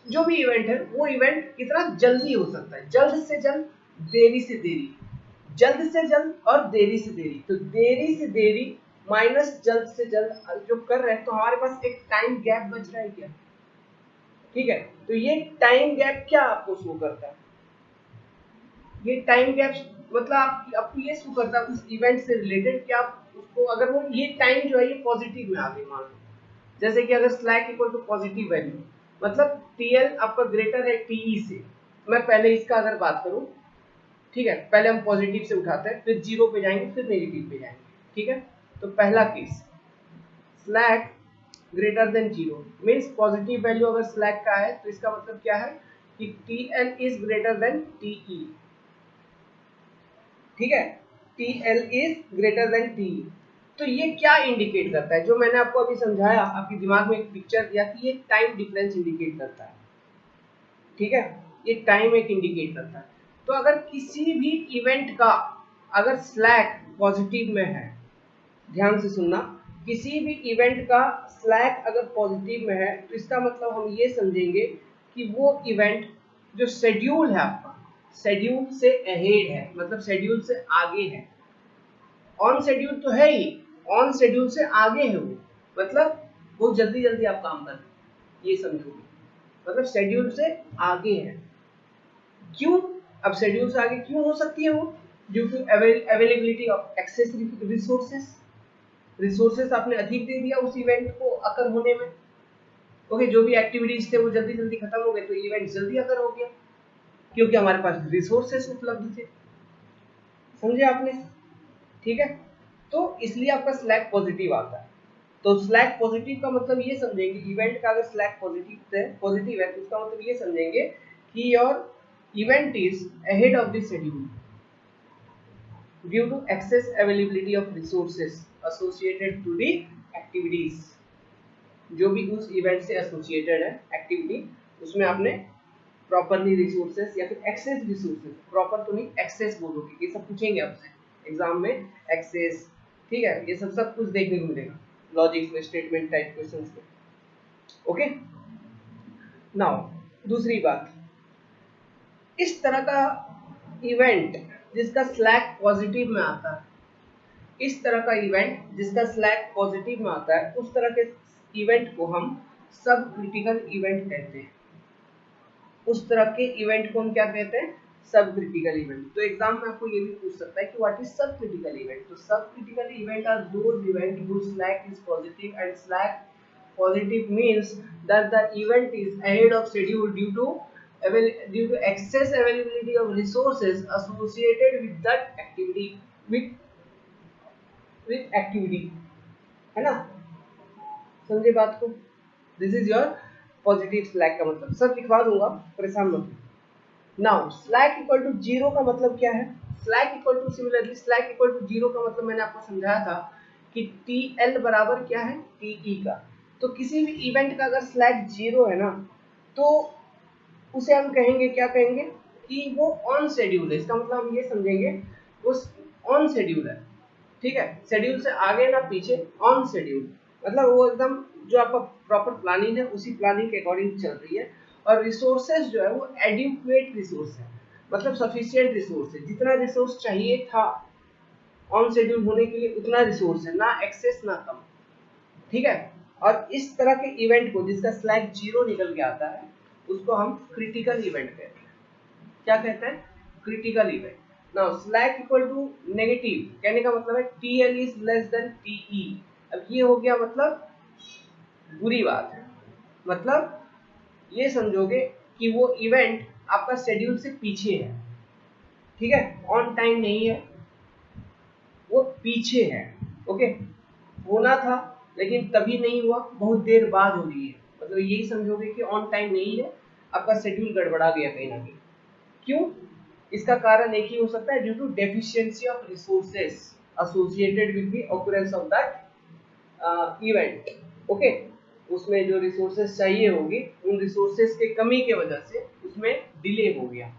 जो भी इवेंट है वो इवेंट कितना जल्दी हो सकता है, जल्द से जल्द, देरी से देरी, जल्द से जल्द और देरी से देरी। तो देरी से देरी माइनस जल्द से जल्द जो कर रहे हैं, तो हमारे पास एक टाइम गैप बच रहा है क्या? ठीक है, तो ये टाइम गैप क्या आपको शो करता है, ये टाइम गैप मतलब आपको ये शो करता है उस इवेंट से रिलेटेड कि आप उसको, अगर वो ये टाइम जो है ये पॉजिटिव में आ गई, मान लो जैसे कि अगर slack equal to positive value, मतलब टीएल आपका ग्रेटर है टीई से। मैं पहले इसका अगर बात करूं, ठीक है, पहले हम पॉजिटिव से उठाते हैं, फिर जीरो पे जाएंगे, फिर नेगेटिव पे जाएंगे, ठीक है। तो पहला case slack greater than zero means positive value अगर स्लैक का है तो इसका मतलब क्या है कि T L is greater than T E, ठीक है, T L is greater than T E. तो ये क्या इंडिकेट करता है, जो मैंने आपको अभी समझाया, आपके दिमाग में एक पिक्चर दिया कि ये टाइम डिफरेंस इंडिकेट करता है, ठीक है, ये टाइम एक इंडिकेट करता है। तो अगर किसी भी इवेंट का अगर स्लैक पॉजिटिव में है, ध्यान से सुनना, किसी भी इवेंट का स्लैक अगर पॉजिटिव में है तो इसका मतलब हम ये समझेंगे कि वो इवेंट जो शेड्यूल है आपका, शेड्यूल से अहेड है, मतलब शेड्यूल से आगे है। ऑन शेड्यूल तो है ही, ऑन शेड्यूल से आगे है वो, मतलब बहुत जल्दी जल्दी आप काम कर रहे हैं, ये समझोगे, मतलब शेड्यूल से आगे है। क्यों? अब शेड्यूल से आगे क्यों हो सकती है वो? Due to availability of excess resources, resources आपने अधिक दे दिया उस इवेंट को अकर होने में। ओके, जो भी एक्टिविटीज थे वो जल्दी जल्दी खत्म हो गए, तो इवेंट जल्दी अकर हो गया क्योंकि हमारे पास रिसोर्सेस उपलब्ध थे। समझे आपने? ठीक है, तो इसलिए आपका स्लैक पॉजिटिव आता है। तो स्लैक पॉजिटिव का मतलब ये समझेंगे, इवेंट का अगर स्लैक पॉजिटिव है तो इसका मतलब ये समझेंगे कि your event is ahead of the schedule due to excess availability of resources associated to the activities. जो भी उस इवेंट से एसोसिएटेड है एक्टिविटी, उसमें आपने प्रॉपरली रिसोर्सेस या फिर एक्सेस रिसोर्सेस, प्रॉपर तो नहीं एक्सेस बोलोगे, ये सब पूछेंगे आपसे एग्जाम में, एक्सेस, ठीक है, ये सब कुछ देखने को मिलेगा लॉजिक में, स्टेटमेंट टाइप क्वेश्चंस में। ओके, नाउ दूसरी बात, इस तरह का इवेंट जिसका स्लैक पॉजिटिव में आता है, इस तरह का इवेंट जिसका स्लैक पॉजिटिव में आता है, उस तरह के इवेंट को हम सब क्रिटिकल इवेंट कहते हैं। उस तरह के इवेंट को हम क्या कहते हैं? सब क्रिटिकल इवेंट। तो एग्जाम में आपको ये भी पूछ सकता है कि what is sub critical event. तो sub critical event are those event whose slack is positive, and slack positive means that the event is ahead of schedule due to excess availability of resources associated with that activity, with activity, है ना? समझे बात को? This is your positive slack का मतलब, सब लिखवा दूंगा, परेशान मत। Now slack equal to zero का मतलब क्या है? Slack equal to, similarly slack equal to zero का मतलब मैंने आपको समझाया था कि टी एल बराबर क्या है? टीई का। तो किसी भी इवेंट का अगर स्लैक जीरो है ना, तो उसे हम कहेंगे, क्या कहेंगे कि वो ऑन शेड्यूल है। इसका मतलब हम ये समझेंगे उस ऑन शेड्यूल है, ठीक है, शेड्यूल से आगे ना पीछे, ऑन शेड्यूल मतलब वो एकदम जो आपका प्रॉपर प्लानिंग है उसी प्लानिंग के अकॉर्डिंग चल रही है, और रिसोर्सेज जो है वो एडिक्वेट रिसोर्स है, मतलब सफिशिएंट रिसोर्स है, जितना रिसोर्स चाहिए था ऑन शेड्यूल होने के लिए उतना रिसोर्स है, ना एक्सेस ना कम, ठीक है। और इस तरह के इवेंट को जिसका स्लैक जीरो निकल के आता है उसको हम क्रिटिकल इवेंट कहते हैं। क्या कहते हैं? Critical event. Now slack equal to negative कहने का मतलब है T L is less than T E. अब ये हो गया मतलब बुरी बात है, मतलब ये समझोगे कि वो इवेंट आपका शेड्यूल से पीछे है, ठीक है, ऑन टाइम नहीं है, वो पीछे है। ओके, होना था लेकिन तभी नहीं हुआ, बहुत देर बाद हो रही है, मतलब यही समझोगे कि ऑन टाइम नहीं है, आपका शेड्यूल गड़बड़ा गया कहीं ना कहीं। क्यों? इसका कारण एक ही हो सकता है, due to deficiency of resources associated with the occurrence of that event. Okay, उसमें जो रिसोर्सेस चाहिए होगी उन रिसोर्सेस के कमी के वजह से उसमें डिले हो गया।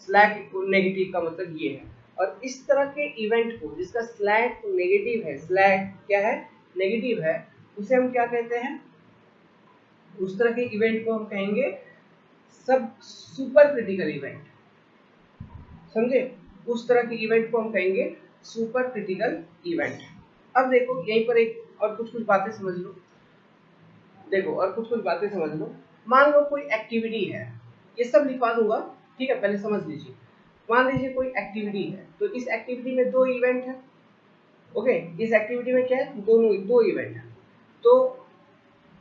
स्लैक नेगेटिव का मतलब ये है। और इस तरह के इवेंट को जिसका स्लैक नेगेटिव है, स्लैक क्या है, नेगेटिव है, उसे हम क्या कहते हैं, उस तरह के इवेंट को हम कहेंगे सब सुपर क्रिटिकल इवेंट। समझे? उस तरह के इवेंट को हम कहेंगे सुपर क्रिटिकल इवेंट। अब देखो यहीं पर एक और कुछ बातें समझ लो। देखो और कुछ बातें समझ लो। मान लो कोई एक्टिविटी है, ये सब लिखवा दूंगा, ठीक है, पहले समझ लीजिए। मान लीजिए कोई एक्टिविटी है, तो इस एक्टिविटी में दो इवेंट है। ओके, इस एक्टिविटी में क्या है, दो इवेंट है। तो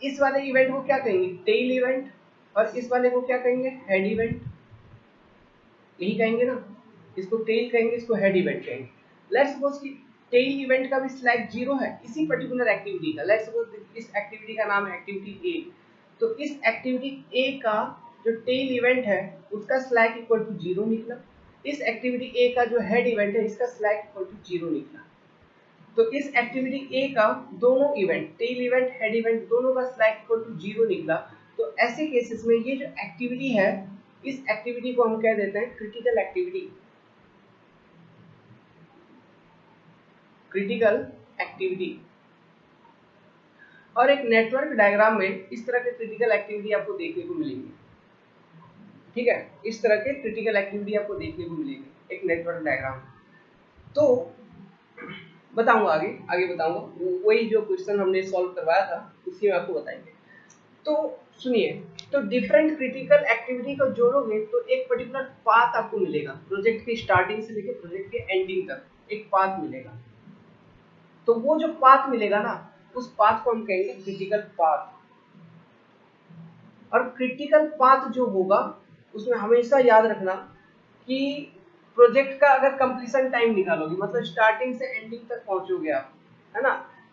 इस वाले इवेंट को क्या कहेंगे, टेल इवेंट, और इस वाले को क्या कहेंगे, हेड इवेंट। यही कहेंगे ना, इसको टेल कहेंगे, इसको हेड इवेंट कहेंगे। लेट्स सपोज कि टेल इवेंट का भी स्लैक 0 है इसी पर्टिकुलर एक्टिविटी का। लेट्स सपोज इस एक्टिविटी का नाम है एक्टिविटी ए, तो इस एक्टिविटी ए का जो टेल इवेंट है उसका स्लैक इक्वल टू 0 निकला। इस एक्टिविटी ए का जो हेड इवेंट है इसका स्लैक इक्वल टू 0 निकला। तो इस एक्टिविटी ए का दोनों event, tail event, head event, दोनों का स्लैक इक्वल टू 0 निकला। तो ऐसे केसेस में ये जो एक्टिविटी है, इस एक्टिविटी को हम कह देते हैं क्रिटिकल एक्टिविटी। Critical activity. और एक नेटवर्क डायग्राम में इस तरह के क्रिटिकल एक्टिविटी आपको देखने को मिलेंगे। ठीक है, इस तरह के क्रिटिकल एक्टिविटी आपको देखने को मिलेंगे एक नेटवर्क डायग्राम। तो बताऊंगा आगे बताऊंगा, वही जो क्वेश्चन हमने सॉल्व करवाया था उसी में आपको बताएंगे। तो सुनिए, तो डिफरेंट क्रिटिकल एक्टिविटी को जोड़ोगे तो एक पर्टिकुलर पाथ आपको मिलेगा, प्रोजेक्ट की स्टार्टिंग से लेकर प्रोजेक्ट के एंडिंग तक एक पाथ मिलेगा। तो वो जो पाथ मिलेगा ना, उस पाथ को हम कहेंगे क्रिटिकल पाथ। और क्रिटिकल पाथ जो होगा उसमें हमेशा याद रखना कि प्रोजेक्ट का अगर कंप्लीशन टाइम निकालोगे, मतलब स्टार्टिंग से एंडिंग तक पहुंचोगे आप, है ना,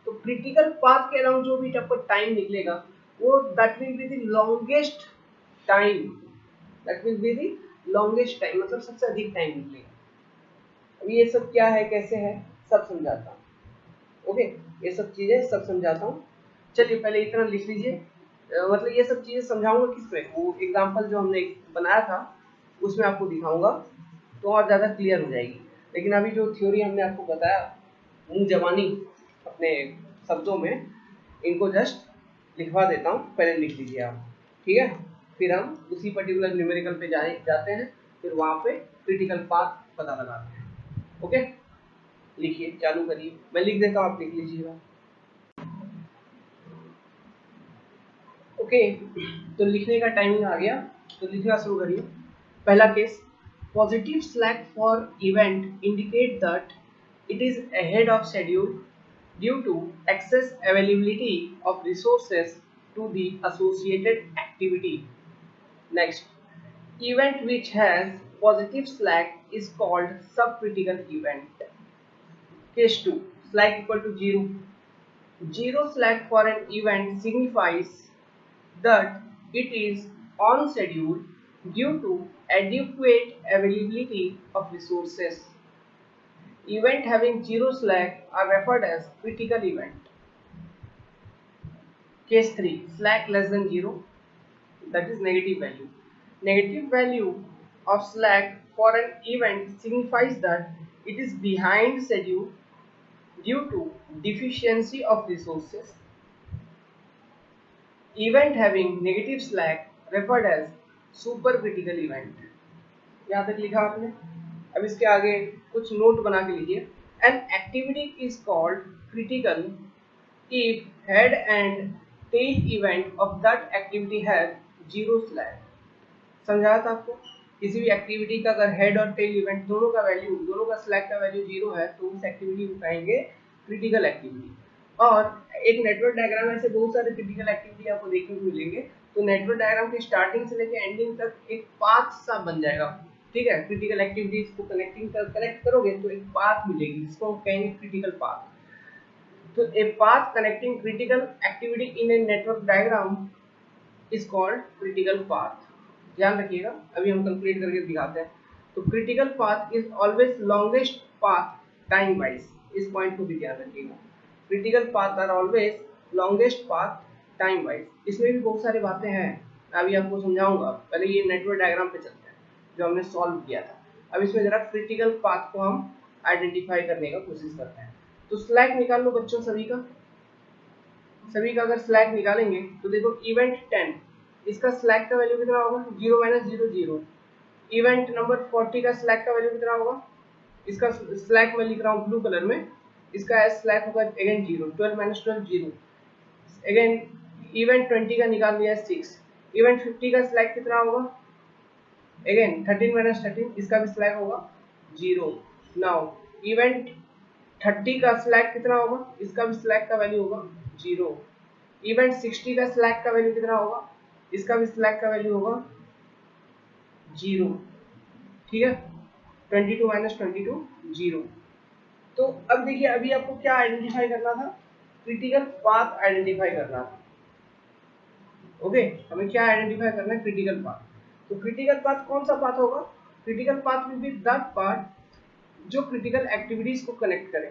तो क्रिटिकल पाथ के अराउंड जो भी आपको टाइम निकलेगा वो that will be the longest time, that will be the longest time, मतलब सबसे अधिक टाइम निकलेगा। अब ये सब क्या है, कैसे है, सब समझाता हूँ। ओके, ये सब चीजें सब समझाता हूँ। चलिए पहले इतना लिख लीजिए। मतलब ये सब चीजें समझाऊंगा किस पे, वो एग्जांपल जो हमने बनाया था उसमें आपको दिखाऊंगा तो और ज़्यादा क्लियर हो जाएगी। लेकिन अभी जो थ्योरी हमने आपको बताया मुंह जबानी अपने शब्दों में, इनको जस्ट लिखवा देता हूँ, पहले लिख लीजिए आप, ठीक है। फिर हम उसी पर्टिकुलर न्यूमेरिकल पे जाते हैं, फिर वहाँ पे क्रिटिकल पाथ पता लगाते हैं। ओके, लिखिए, चालू करिए, मैं लिख देता हूँ, आप लिख लीजिएगा। ओके, तो लिखने का टाइमिंग आ गया, तो लिखना शुरू करिए। पहला case, positive slack for event indicate that it is ahead of schedule due to excess availability of resources to the associated activity. Next, event which has positive slack is called subcritical event. Case 2, slack equal to 0. Zero slack for an event signifies that it is on schedule due to adequate availability of resources. Event having zero slack are referred as critical event. Case 3, slack less than 0, that is negative value. Negative value of slack for an event signifies that it is behind schedule due to deficiency of resources. Event having negative slack referred as supercritical event. यहाँ तक लिखा आपने। अब इसके आगे कुछ note बना के लिखिए। An activity is called critical if head and tail event of that activity has zero slack. समझाया था आपको, किसी भी एक्टिविटी का अगर हेड और टेल इवेंट दोनों का स्लैक का वैल्यू 0 है तो उस एक्टिविटी को कहेंगे क्रिटिकल एक्टिविटी। और एक नेटवर्क डायग्राम में ऐसे बहुत सारे क्रिटिकल एक्टिविटी आपको देखने को मिलेंगे। तो नेटवर्क डायग्राम के स्टार्टिंग से लेकर एंडिंग तक एक पाथ सा बन जाएगा, ठीक है। क्रिटिकल एक्टिविटीज को कनेक्ट करोगे तो एक पाथ मिलेगी जिसको हम कहेंगे क्रिटिकल पाथ। तो a path connecting critical activity in a network diagram is called critical path. ध्यान रखिएगा, अभी हम कंप्लीट करके दिखाते हैं। तो critical path is always longest path time wise, इस पॉइंट को भी ध्यान रखिएगा। Critical path are always longest path time wise. इसमें भी बहुत सारी बातें हैं, अभी आपको समझाऊंगा। पहले ये नेटवर्क डायग्राम पे चलते हैं जो हमने सॉल्व किया था। अब इसमें जरा क्रिटिकल पाथ को हम आइडेंटिफाई करने का कोशिश करते हैं। तो स्लैक निकाल लो बच्चों सभी का। अगर स्लैक निकालेंगे तो देखो इवेंट 10, इसका स्लैक का वैल्यू कितना होगा, 0 - 0 0। इवेंट नंबर 40 का स्लैक का वैल्यू कितना होगा, इसका स्लैक मैं लिख रहा हूँ ब्लू कलर में, इसका स्लैक होगा अगेन 0, 12 - 12 0। अगेन इवेंट 20 का निकाल लिया 6। इवेंट 50 का स्लैक कितना होगा, अगेन 13 - 13, इसका भी स्लैक होगा 0। नाउ इवेंट 30 का स्लैक कितना होगा, इसका भी स्लैक का वैल्यू होगा 0। इवेंट 60 का स्लैक का वैल्यू कितना होगा, इसका भी स्लैक का वैल्यू होगा 0। ठीक है, 22 - 22 0। तो अब देखिए, अभी आपको क्या आइडेंटिफाई करना था, क्रिटिकल पाथ आइडेंटिफाई करना था। ओके, हमें क्या आइडेंटिफाई करना है, क्रिटिकल पाथ। तो क्रिटिकल पाथ कौन सा पाथ होगा, critical path will be that part जो क्रिटिकल एक्टिविटीज को कनेक्ट करे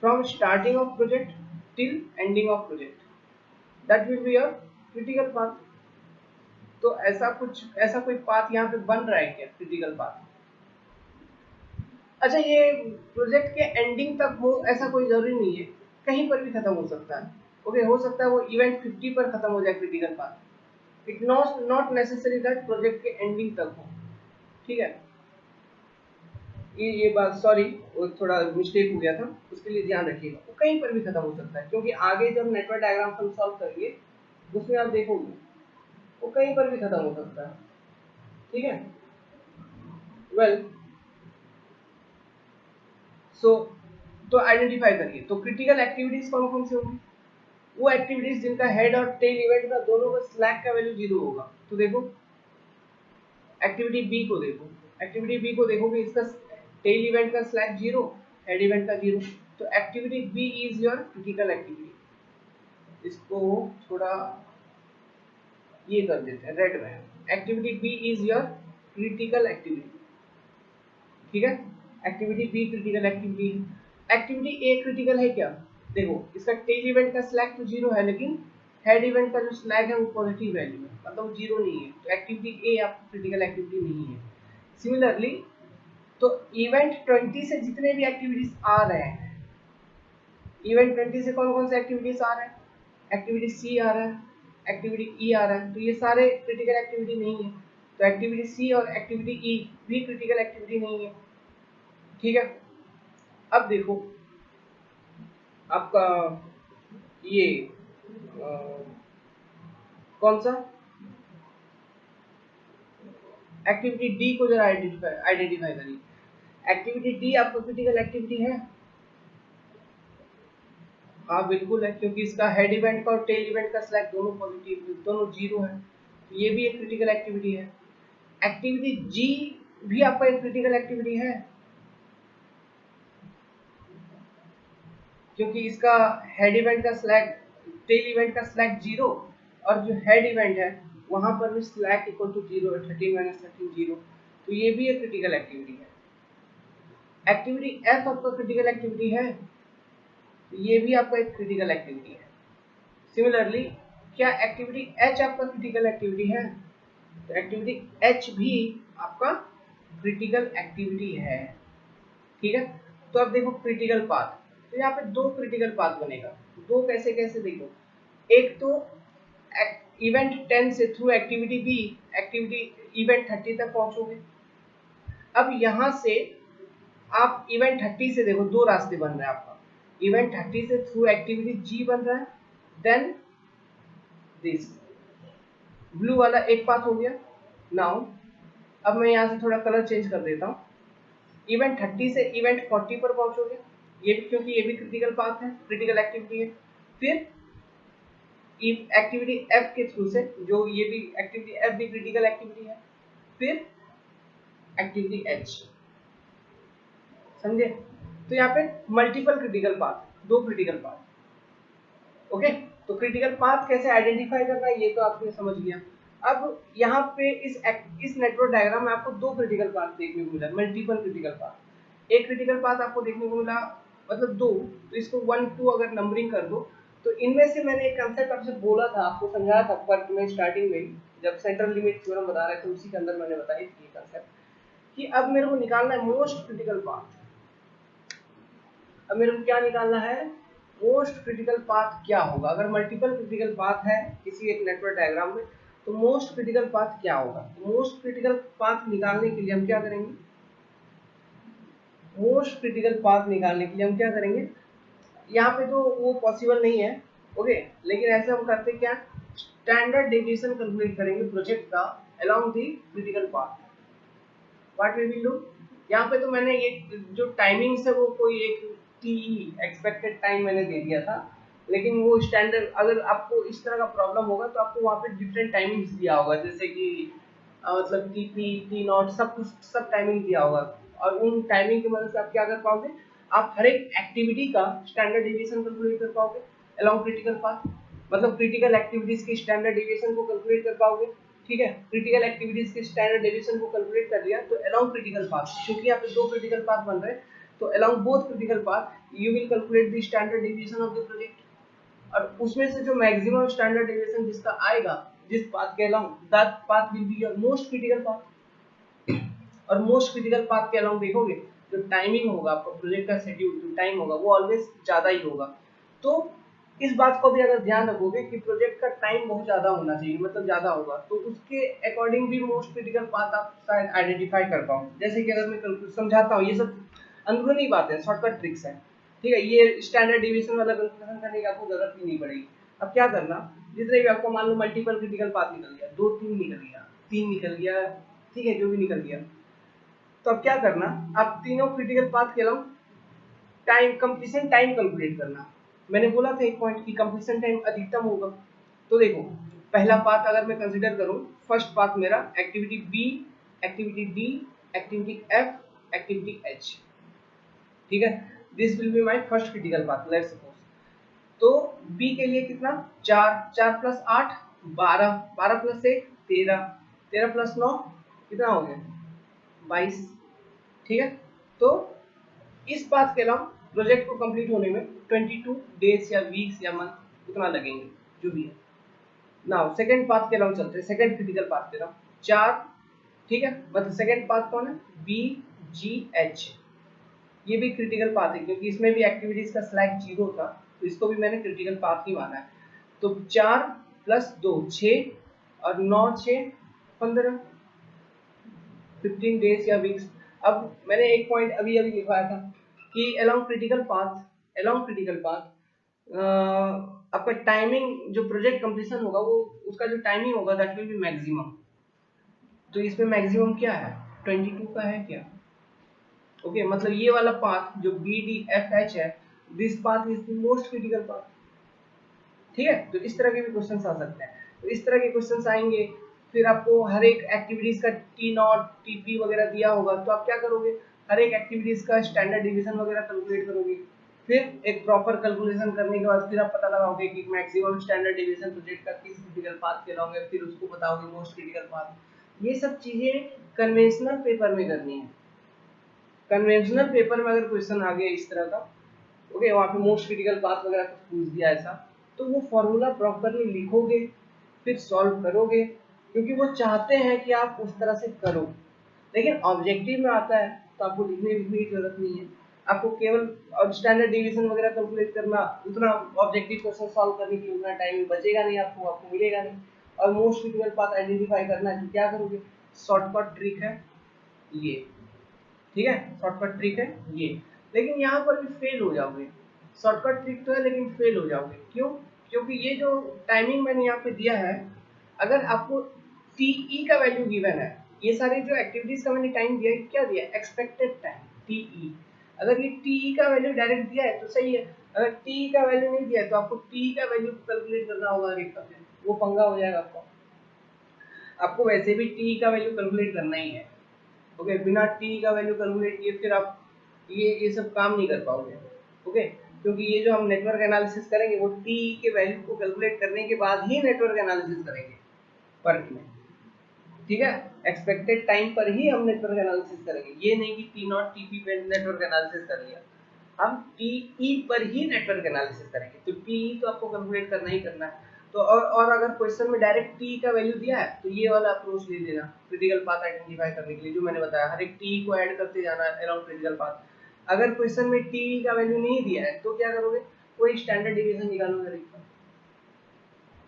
from starting of project till ending of project, that will be your critical path. तो ऐसा कोई पाथ यहाँ पे बन रहा है क्या, क्रिटिकल पाथ। अच्छा, ये प्रोजेक्ट के एंडिंग तक हो ऐसा कोई जरूरी नहीं है, कहीं पर भी खत्म हो सकता है। ओके, हो सकता है वो इवेंट 50 पर खत्म हो जाए critical path. It not necessary that project के एंडिंग तक हो। ठीक है, ये बात, सॉरी वो थोड़ा मिस्टेक हो गया था, उसके लिए ध्यान रखिएगा। वो कहीं पर भी खत्म हो सकता है, क्योंकि आगे जब नेटवर्क डायग्राम हम सॉल्व करेंगे उसमें आप देखोगे वो कहीं पर भी खत्म हो सकता है। ठीक है, वेल सो तो आइडेंटिफाई करिए। तो क्रिटिकल एक्टिविटीज कौन कौन सी होंगी, वो एक्टिविटीज जिनका हेड और टेल इवेंट का दोनों का स्लैक का वैल्यू 0 होगा। तो देखो एक्टिविटी बी को देखो, इसका टेल इवेंट का स्लैक 0, हेड इवेंट का 0। तो activity B is your critical activity. इसको थोड़ा ये कर देते हैं रेड में, activity B is your critical activity. ठीक है, activity B critical activity. Activity A critical है क्या, देखो इसका टेल इवेंट का स्लैक तो 0 है, लेकिन हेड इवेंट का जो स्लैक है वो पॉजिटिव वैल्यू है, मतलब 0 नहीं है। तो एक्टिविटी ए आपकी क्रिटिकल एक्टिविटी नहीं है। सिमिलरली तो इवेंट 20 से जितने भी एक्टिविटीज आ रहे हैं, इवेंट 20 से कौन कौन से एक्टिविटीज आ रहे हैं, एक्टिविटी सी आ रहा है, एक्टिविटी ई आ रहा है, तो ये सारे क्रिटिकल एक्टिविटी नहीं है। तो एक्टिविटी सी और एक्टिविटी ई भी क्रिटिकल एक्टिविटी नहीं है। ठीक है, अब देखो आपका ये कौन सा एक्टिविटी डी को जरा आइडेंटिफाई करिए। एक्टिविटी डी आपका क्रिटिकल एक्टिविटी है, हाँ बिल्कुल है, क्योंकि इसका हेड इवेंट का और टेल इवेंट का स्लैक दोनों पॉजिटिव, दोनों 0 है। तो ये भी एक क्रिटिकल एक्टिविटी है। एक्टिविटी जी भी आपका एक क्रिटिकल एक्टिविटी है, क्योंकि इसका हेड इवेंट का स्लैक टेल इवेंट का स्लैक 0 और जो हेड इवेंट है वहां पर भी स्लैक इक्वल टू 0 है, 13 - 13 0। तो ये भी एक क्रिटिकल एक्टिविटी है। एक्टिविटी एफ आपका क्रिटिकल एक्टिविटी है, तो ये भी आपका एक क्रिटिकल एक्टिविटी है। सिमिलरली क्या एक्टिविटी एच आपका क्रिटिकल एक्टिविटी है, तो एक्टिविटी एच भी आपका क्रिटिकल एक्टिविटी है। ठीक है, तो अब देखो क्रिटिकल पाथ, तो यहाँ पे 2 क्रिटिकल पाथ बनेगा। 2 कैसे कैसे देखो, एक तो इवेंट 10 से through activity B activity event 30 तक पहुंचोगे। अब यहाँ से आप इवेंट 30 से देखो 2 रास्ते बन रहे हैं आपका, इवेंट 30 से थ्रू एक्टिविटी जी बन रहा है, देन दिस ब्लू वाला एक पाथ हो गया। नाउ अब मैं यहाँ से थोड़ा कलर चेंज कर देता हूँ, इवेंट 30 से इवेंट 40 पर पहुंचोगे, ये भी क्योंकि ये भी क्रिटिकल पाथ है, क्रिटिकल एक्टिविटी है। फिर एक्टिविटी एफ के थ्रू से, जो ये भी एक्टिविटी एफ भी क्रिटिकल एक्टिविटी है, फिर एक्टिविटी एच। समझे, तो यहाँ पे multiple critical path, 2 critical path. Okay, तो क्रिटिकल पाथ कैसे आइडेंटिफाई करना है ये तो आपने समझ लिया। अब यहाँ पे इस नेटवर्क डायग्राम में आपको दो क्रिटिकल पाथ देखने को मिला, मल्टीपल क्रिटिकल पाथ। एक क्रिटिकल पाथ आपको देखने को मिला मतलब दो, तो इसको 1 2 अगर नंबरिंग कर दो तो इनमें से मैंने एक कंसेप्ट आपसे बोला था, आपको समझाया था पर मैं स्टार्टिंग में जब सेंट्रल लिमिट थ्योरम बता रहे थे उसी के अंदर मैंने बताया ये कंसेप्ट कि अब मेरे को निकालना है मोस्ट क्रिटिकल पाथ। अब मेरे को क्या निकालना है, मोस्ट क्रिटिकल पाथ क्या होगा अगर मल्टीपल क्रिटिकल पाथ है किसी एक नेटवर्क डायग्राम में, तो मोस्ट क्रिटिकल पाथ क्या होगा। मोस्ट क्रिटिकल पाथ निकालने के लिए हम क्या करेंगे, मोस्ट क्रिटिकल पाथ निकालने के लिए हम क्या करेंगे, यहाँ पे तो वो पॉसिबल नहीं है ओके, लेकिन ऐसे हम करते क्या, स्टैंडर्ड डेविएशन कैलकुलेट करेंगे प्रोजेक्ट का along the critical path. What we will do, यहाँ पे तो मैंने ये जो टाइमिंग्स है वो कोई एक टीई एक्सपेक्टेड टाइम मैंने दे दिया था, लेकिन वो स्टैंडर्ड अगर आपको इस तरह का प्रॉब्लम होगा तो आपको वहाँ पे डिफरेंट टाइमिंग्स दिया होगा, जैसे कि मतलब टीपी टी नॉट सब कुछ सब टाइमिंग दिया होगा, और उन टाइमिंग की मदद से आप क्या कर पाओगे, आप हर एक एक्टिविटी का स्टैंडर्ड डेविएशन कैलकुलेट कर पाओगे अलोंग क्रिटिकल पाथ, मतलब क्रिटिकल एक्टिविटीज के स्टैंडर्ड डेविएशन को कैलकुलेट कर पाओगे। ठीक है, क्रिटिकल एक्टिविटीज के स्टैंडर्ड डेविएशन को कैलकुलेट कर लिया तो अलोंग क्रिटिकल पाथ, क्योंकि यहाँ पे दो क्रिटिकल पाथ बन रहे हैं तो along both critical path you will calculate the standard deviation of the project, और उसमें से जो मैक्सिमम स्टैंडर्ड डेविएशन जिसका आएगा जिस पाथ के along that path will be your most critical path. और मोस्ट क्रिटिकल पाथ के अलोंग देखोगे जो टाइमिंग होगा आपका प्रोजेक्ट का शेड्यूल जो टाइम होगा वो ऑलवेज ज्यादा ही होगा। तो इस बात को भी अगर ध्यान रखोगे कि प्रोजेक्ट का टाइम बहुत ज्यादा होना चाहिए मतलब ज्यादा होगा, तो उसके अकॉर्डिंग भी मोस्ट क्रिटिकल पाथ आप शायद आइडेंटिफाई कर पाओ। जैसे कि अगर मैं समझाता हूँ, ये सब अंदरूनी बातें शॉर्टकट ट्रिक्स है, ठीक है, ये स्टैंडर्ड डिवीजन वाला कैलकुलेशन करने की आपको जरूरत ही नहीं पड़ेगी। अब क्या करना, जितने भी आपको मान लो मल्टीपल क्रिटिकल पाथ निकल गया, 2 3 निकल गया, 3 निकल गया, ठीक है, जो भी निकल गया, तो अब क्या करना, आप तीनों क्रिटिकल पाथ के अलावा टाइम कंप्लीशन टाइम कैलकुलेट करना। मैंने बोला था एक पॉइंट की कंप्लीशन टाइम अधिकतम होगा, तो देखो पहला पाथ अगर मैं कंसीडर करूं, फर्स्ट पाथ मेरा activity B, activity D, activity F, activity H, ठीक है, this will be my first critical path let's suppose. तो बी के लिए कितना, 4 4 प्लस 8 12, 12 प्लस 1 13, 13 प्लस 9 कितना हो गया 22, ठीक है। तो इस पाथ के अलावा प्रोजेक्ट को कंप्लीट होने में 22 डेज या वीक्स या मंथ उतना लगेंगे जो भी है। नाउ सेकंड पाथ के अलावा चलते हैं, सेकंड क्रिटिकल पाथ के अलावा 4, ठीक है, मतलब सेकंड पाथ कौन है, बी जी एच, ये भी क्रिटिकल पाथ है क्योंकि इसमें भी एक्टिविटीज का स्लैक 0 था, तो इसको भी मैंने क्रिटिकल पाथ ही माना है। तो 4 प्लस 2 6 और 9 6 15, 15 डेज या वीक्स। अब मैंने एक पॉइंट अभी अभी लिखवाया था कि अलोंग क्रिटिकल पाथ आपका टाइमिंग जो प्रोजेक्ट कंप्लीशन होगा वो उसका जो टाइमिंग होगा दैट विल बी मैक्सिमम। तो इसमें मैक्सिमम क्या है, 22 का है क्या, ओके, मतलब ये वाला पाथ जो बी डी एफ एच है, this path is the most critical path, ठीक है। तो इस तरह के भी क्वेश्चंस आ सकते हैं, तो इस तरह के क्वेश्चंस आएंगे। फिर आपको हर एक एक्टिविटीज का टी नॉट टीपी वगैरह दिया होगा, तो आप क्या करोगे, हर एक एक्टिविटीज का स्टैंडर्ड डिवीजन वगैरह कैलकुलेट करोगे। फिर एक प्रॉपर कैलकुलेशन करने के बाद फिर आप पता लगाओगे कि मैक्सिमम स्टैंडर्ड डिवीजन प्रोजेक्ट का किस क्रिटिकल पाथ के लॉन्ग है, फिर उसको बताओगे मोस्ट क्रिटिकल पाथ। ये सब चीजें कन्वेंशनल पेपर में करनी है। कन्वेंशनल पेपर में अगर क्वेश्चन आ गया इस तरह का, ओके, वहाँ पे मोस्ट क्रिटिकल पाथ वगैरह कुछ पूछ दिया ऐसा, तो वो फॉर्मूला प्रॉपरली लिखोगे फिर सॉल्व करोगे, क्योंकि वो चाहते हैं कि आप उस तरह से करो। लेकिन ऑब्जेक्टिव में आता है तो आपको लिखने की जरूरत नहीं है, आपको केवल और स्टैंडर्ड डिवीजन वगैरह कैलकुलेट करना, उतना ऑब्जेक्टिव क्वेश्चन सॉल्व करने के लिए उतना टाइम बचेगा नहीं, आपको मिलेगा नहीं। और मोस्ट क्रिटिकल पाथ आइडेंटिफाई करना है तो क्या करोगे, शॉर्टकट ट्रिक है ये, ठीक है, शॉर्टकट ट्रिक है ये। लेकिन यहाँ पर भी फेल हो जाओगे, शॉर्टकट ट्रिक तो है लेकिन फेल हो जाओगे, क्यों, क्योंकि ये जो टाइमिंग मैंने यहाँ पे दिया है, अगर आपको टीई का वैल्यू गिवन है, ये सारी जो एक्टिविटीज का मैंने टाइम दिया है, क्या दिया, एक्सपेक्टेड टाइम टीई। अगर ये टीई का वैल्यू डायरेक्ट दिया है तो सही है, अगर टीई का वैल्यू नहीं दिया है तो आपको टीई का वैल्यू कैलकुलेट करना होगा हर एक का, फिर वो पंगा हो जाएगा आपको वैसे भी टी का वैल्यू कैलकुलेट करना ही है, ओके, बिना टी का वैल्यू कैलकुलेट किए फिर आप ये सब काम नहीं कर पाओगे, ओके। क्योंकि ये जो हम नेटवर्क एनालिसिस करेंगे वो टी के वैल्यू को कैलकुलेट करने के बाद ही नेटवर्क एनालिसिस करेंगे पर्ट में, ठीक है। एक्सपेक्टेड टाइम पर ही हम नेटवर्क एनालिसिस करेंगे, ये नहीं कि टी नॉट टी पी पे नेटवर्क एनालिसिस कर लिया, हम टी ई पर ही नेटवर्क एनालिसिस करेंगे। तो टी ई तो आपको कैलकुलेट करना ही करना है। तो और अगर क्वेश्चन में डायरेक्ट टी का वैल्यू दिया है तो ये वाला अप्रोच ले लेना क्रिटिकल पाथ आइडेंटिफाई करने के लिए, जो मैंने बताया हर एक टी को ऐड करते जाना है अराउंड क्रिटिकल पाथ। अगर क्वेश्चन में टी का वैल्यू नहीं दिया है तो क्या करोगे, कोई स्टैंडर्ड डिवीजन निकालोगे,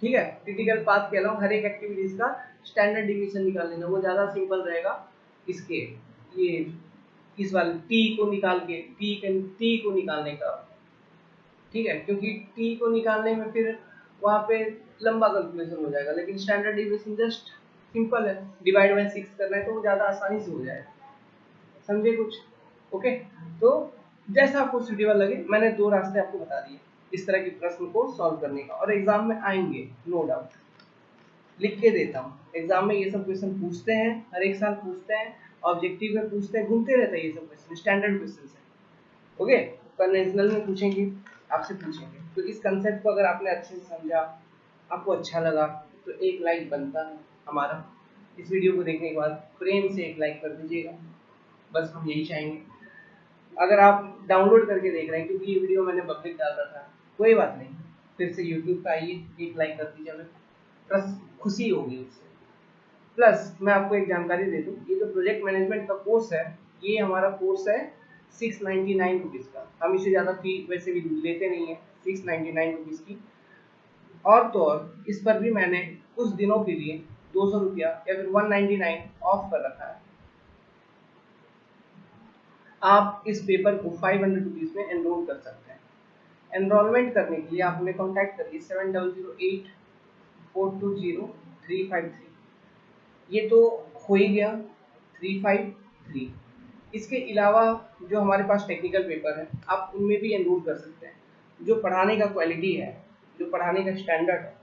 ठीक है। क्रिटिकल पाथ के अलावा हर एक एक्टिविटीज का स्टैंडर्ड डिवीजन निकाल लेना, वो ज्यादा सिंपल रहेगा। इसके ये इस वाले टी को निकाल के टी को निकालने का, ठीक है, क्योंकि टी को निकालने में फिर वहां पे लंबा कैलकुलेशन हो जाएगा, लेकिन स्टैंडर्ड डिवीजन जस्ट सिंपल है, डिवाइड बाय 6 करना है तो वो ज्यादा आसानी से हो जाएगा। समझे कुछ? ओके, तो जैसा आपको सुटेबल लगे, मैंने 2 रास्ते आपको बता दिए इस तरह के प्रश्न को सॉल्व करने का, और एग्जाम में आएंगे नो डाउट, लिख के देता हूँ। एग्जाम में ये सब क्वेश्चन पूछते हैं, हर एक साल पूछते हैं, ऑब्जेक्टिव में पूछते हैं, घूमते रहते हैं ये सब क्वेश्चन, स्टैंडर्ड क्वेश्चन है। ओके, कन्वेंशनल में पूछेंगे, आपसे पूछेंगे। तो इस कंसेप्ट को अगर आपने अच्छे से समझा, आपको अच्छा लगा, तो एक लाइक बनता है हमारा। इस वीडियो को देखने के बाद प्रेम से एक लाइक कर दीजिएगा, बस हम यही चाहेंगे। अगर आप डाउनलोड करके देख रहे हैं, क्योंकि ये वीडियो मैंने पब्लिक डाल रहा था, कोई बात नहीं, फिर से यूट्यूब पे आइए, एक लाइक कर दीजिए, हमें प्लस खुशी होगी उससे। प्लस मैं आपको एक जानकारी दे दूं, ये जो प्रोजेक्ट मैनेजमेंट का कोर्स है, ये हमारा कोर्स है 699 रुपीज़ का। हम इससे ज़्यादा फी वैसे भी लेते नहीं है, 699 रुपीज़ की। और तो और इस पर भी मैंने कुछ दिनों के लिए 200 रुपया या फिर 199 ऑफ कर रखा है। आप इस पेपर को 500 रुपीज़ में एनरोल कर सकते हैं। एनरोलमेंट करने के लिए आप हमें कॉन्टैक्ट करिए 7008420353। ये तो हो ही गया 353। इसके अलावा जो हमारे पास टेक्निकल पेपर है, आप उनमें भी एनरोल कर सकते हैं। जो पढ़ाने का क्वालिटी है, जो पढ़ाने का स्टैंडर्ड है,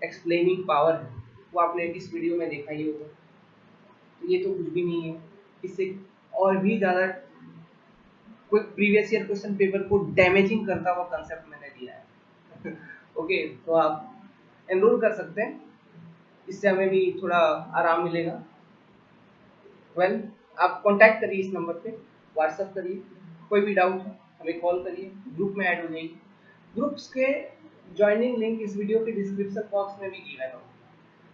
एक्सप्लेनिंग पावर है, वो आपने इस वीडियो में देखा ही होगा। ये तो कुछ भी नहीं है, इससे और भी ज़्यादा कोई प्रीवियस ईयर क्वेश्चन पेपर को डैमेजिंग करता हुआ कंसेप्ट मैंने दिया है। ओके, तो आप एनरोल कर सकते हैं, इससे हमें भी थोड़ा आराम मिलेगा। वेल, आप कांटेक्ट करिए इस नंबर पे, व्हाट्सएप करिए, कोई भी डाउट है हमें कॉल करिए, ग्रुप में ऐड हो जाइए। ग्रुप्स के ज्वाइनिंग लिंक इस वीडियो के डिस्क्रिप्शन बॉक्स में भी गिवन होगा,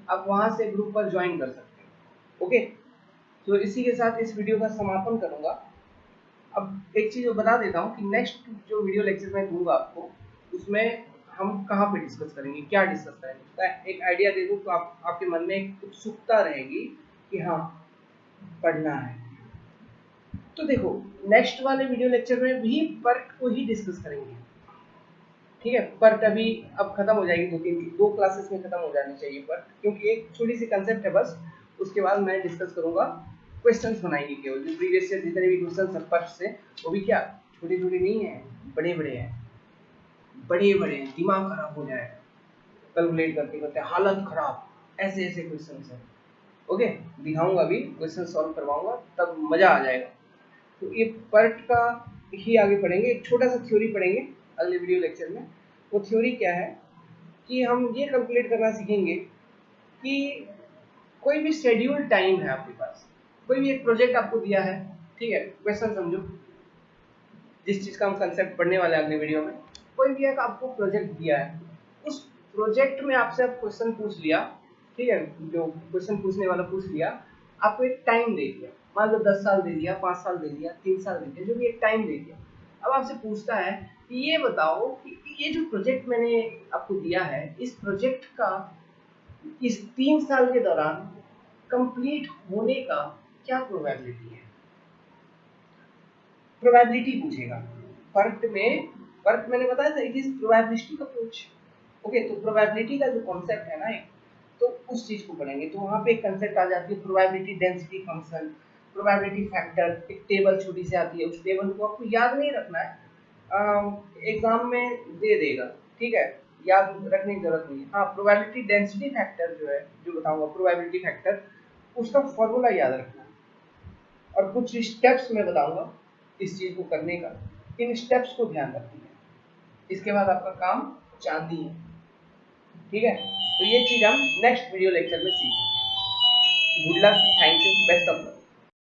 आप वहां से ग्रुप पर ज्वाइन कर सकते हैं। ओके, तो इसी के साथ इस वीडियो का समापन करूंगा। अब एक चीज़ बता देता हूँ कि नेक्स्ट जो वीडियो लेक्चर मैं दूंगा आपको, उसमें हम कहाँ पे डिस्कस करेंगे, क्या डिस्कस करेंगे, तो एक आइडिया दे दूँ तो आपके मन में एक उत्सुकता रहेगी कि हाँ पढ़ना है। तो देखो, नेक्स्ट वाले वीडियो लेक्चर में भी पर्ट को ही डिस्कस करेंगे, ठीक है। पर्ट अभी अब खत्म हो जाएगी, दो क्लासेस में खत्म हो जानी चाहिए पर्ट, क्योंकि एक छोटी सी कंसेप्ट है बस। उसके बाद मैं डिस्कस करूंगा, क्वेश्चंस बनाएंगे केवल, जो प्रीवियस ईयर जितने भी क्वेश्चंस हैं पर्ट से, वो भी क्या छोटे छोटे नहीं है, बड़े बड़े हैं, बड़े बड़े हैं, दिमाग खराब हो जाए कैलकुलेट करते करते, हालत खराब, ऐसे ऐसे क्वेश्चंस हैं। ओके, दिखाऊंगा भी, क्वेश्चन सॉल्व करवाऊंगा, तब मजा आ जाएगा। तो ये पर्ट का ही आगे पढ़ेंगे, एक छोटा सा थ्योरी पढ़ेंगे अगले वीडियो लेक्चर में। वो थ्योरी क्या है कि हम ये कैलकुलेट करना सीखेंगे कि कोई भी शेड्यूल टाइम है आपके पास, कोई भी एक प्रोजेक्ट आपको दिया है, ठीक है, क्वेश्चन समझो, जिस चीज का हम कंसेप्ट पढ़ने वाले हैं अगले वीडियो में। कोई भी एक आपको प्रोजेक्ट दिया है, उस प्रोजेक्ट में आपसे आप क्वेश्चन पूछ लिया, ठीक है, जो क्वेश्चन पूछने वाला पूछ लिया, आपको एक टाइम दे दिया, मान लो 10 साल दे दिया, 5 साल दे दिया, 3 साल दे दिया, जो भी एक टाइम दे दिया। अब आपसे पूछता है कि ये बताओ कि ये जो प्रोजेक्ट मैंने आपको दिया है, इस प्रोजेक्ट का इस 3 साल के दौरान कंप्लीट होने का क्या प्रोबेबिलिटी है। प्रोबेबिलिटी पूछेगा पर्ट मैंने बताया था, it is probabilistic approach. Okay, तो प्रोबेबिलिटी का जो कॉन्सेप्ट है ना एक, तो उस चीज को पढ़ेंगे। तो वहां पे एक कंसेप्ट आ जाती है probability density function, probability factor, एक टेबल छोटी सी आती है, उस टेबल को आपको याद नहीं रखना है, एग्जाम में दे देगा, ठीक है, याद रखने की जरूरत नहीं है। हाँ, प्रोबेबिलिटी डेंसिटी फैक्टर जो है, जो बताऊंगा प्रोबेबिलिटी फैक्टर, उसका फॉर्मूला याद रखना, और कुछ स्टेप्स मैं बताऊंगा इस चीज को करने का, इन स्टेप्स को ध्यान रखना है। इसके बाद आपका काम चांदी है। ठीक है, तो ये चीज हम नेक्स्ट वीडियो लेक्चर में सीखेंगे। Good luck, thank you, best of luck.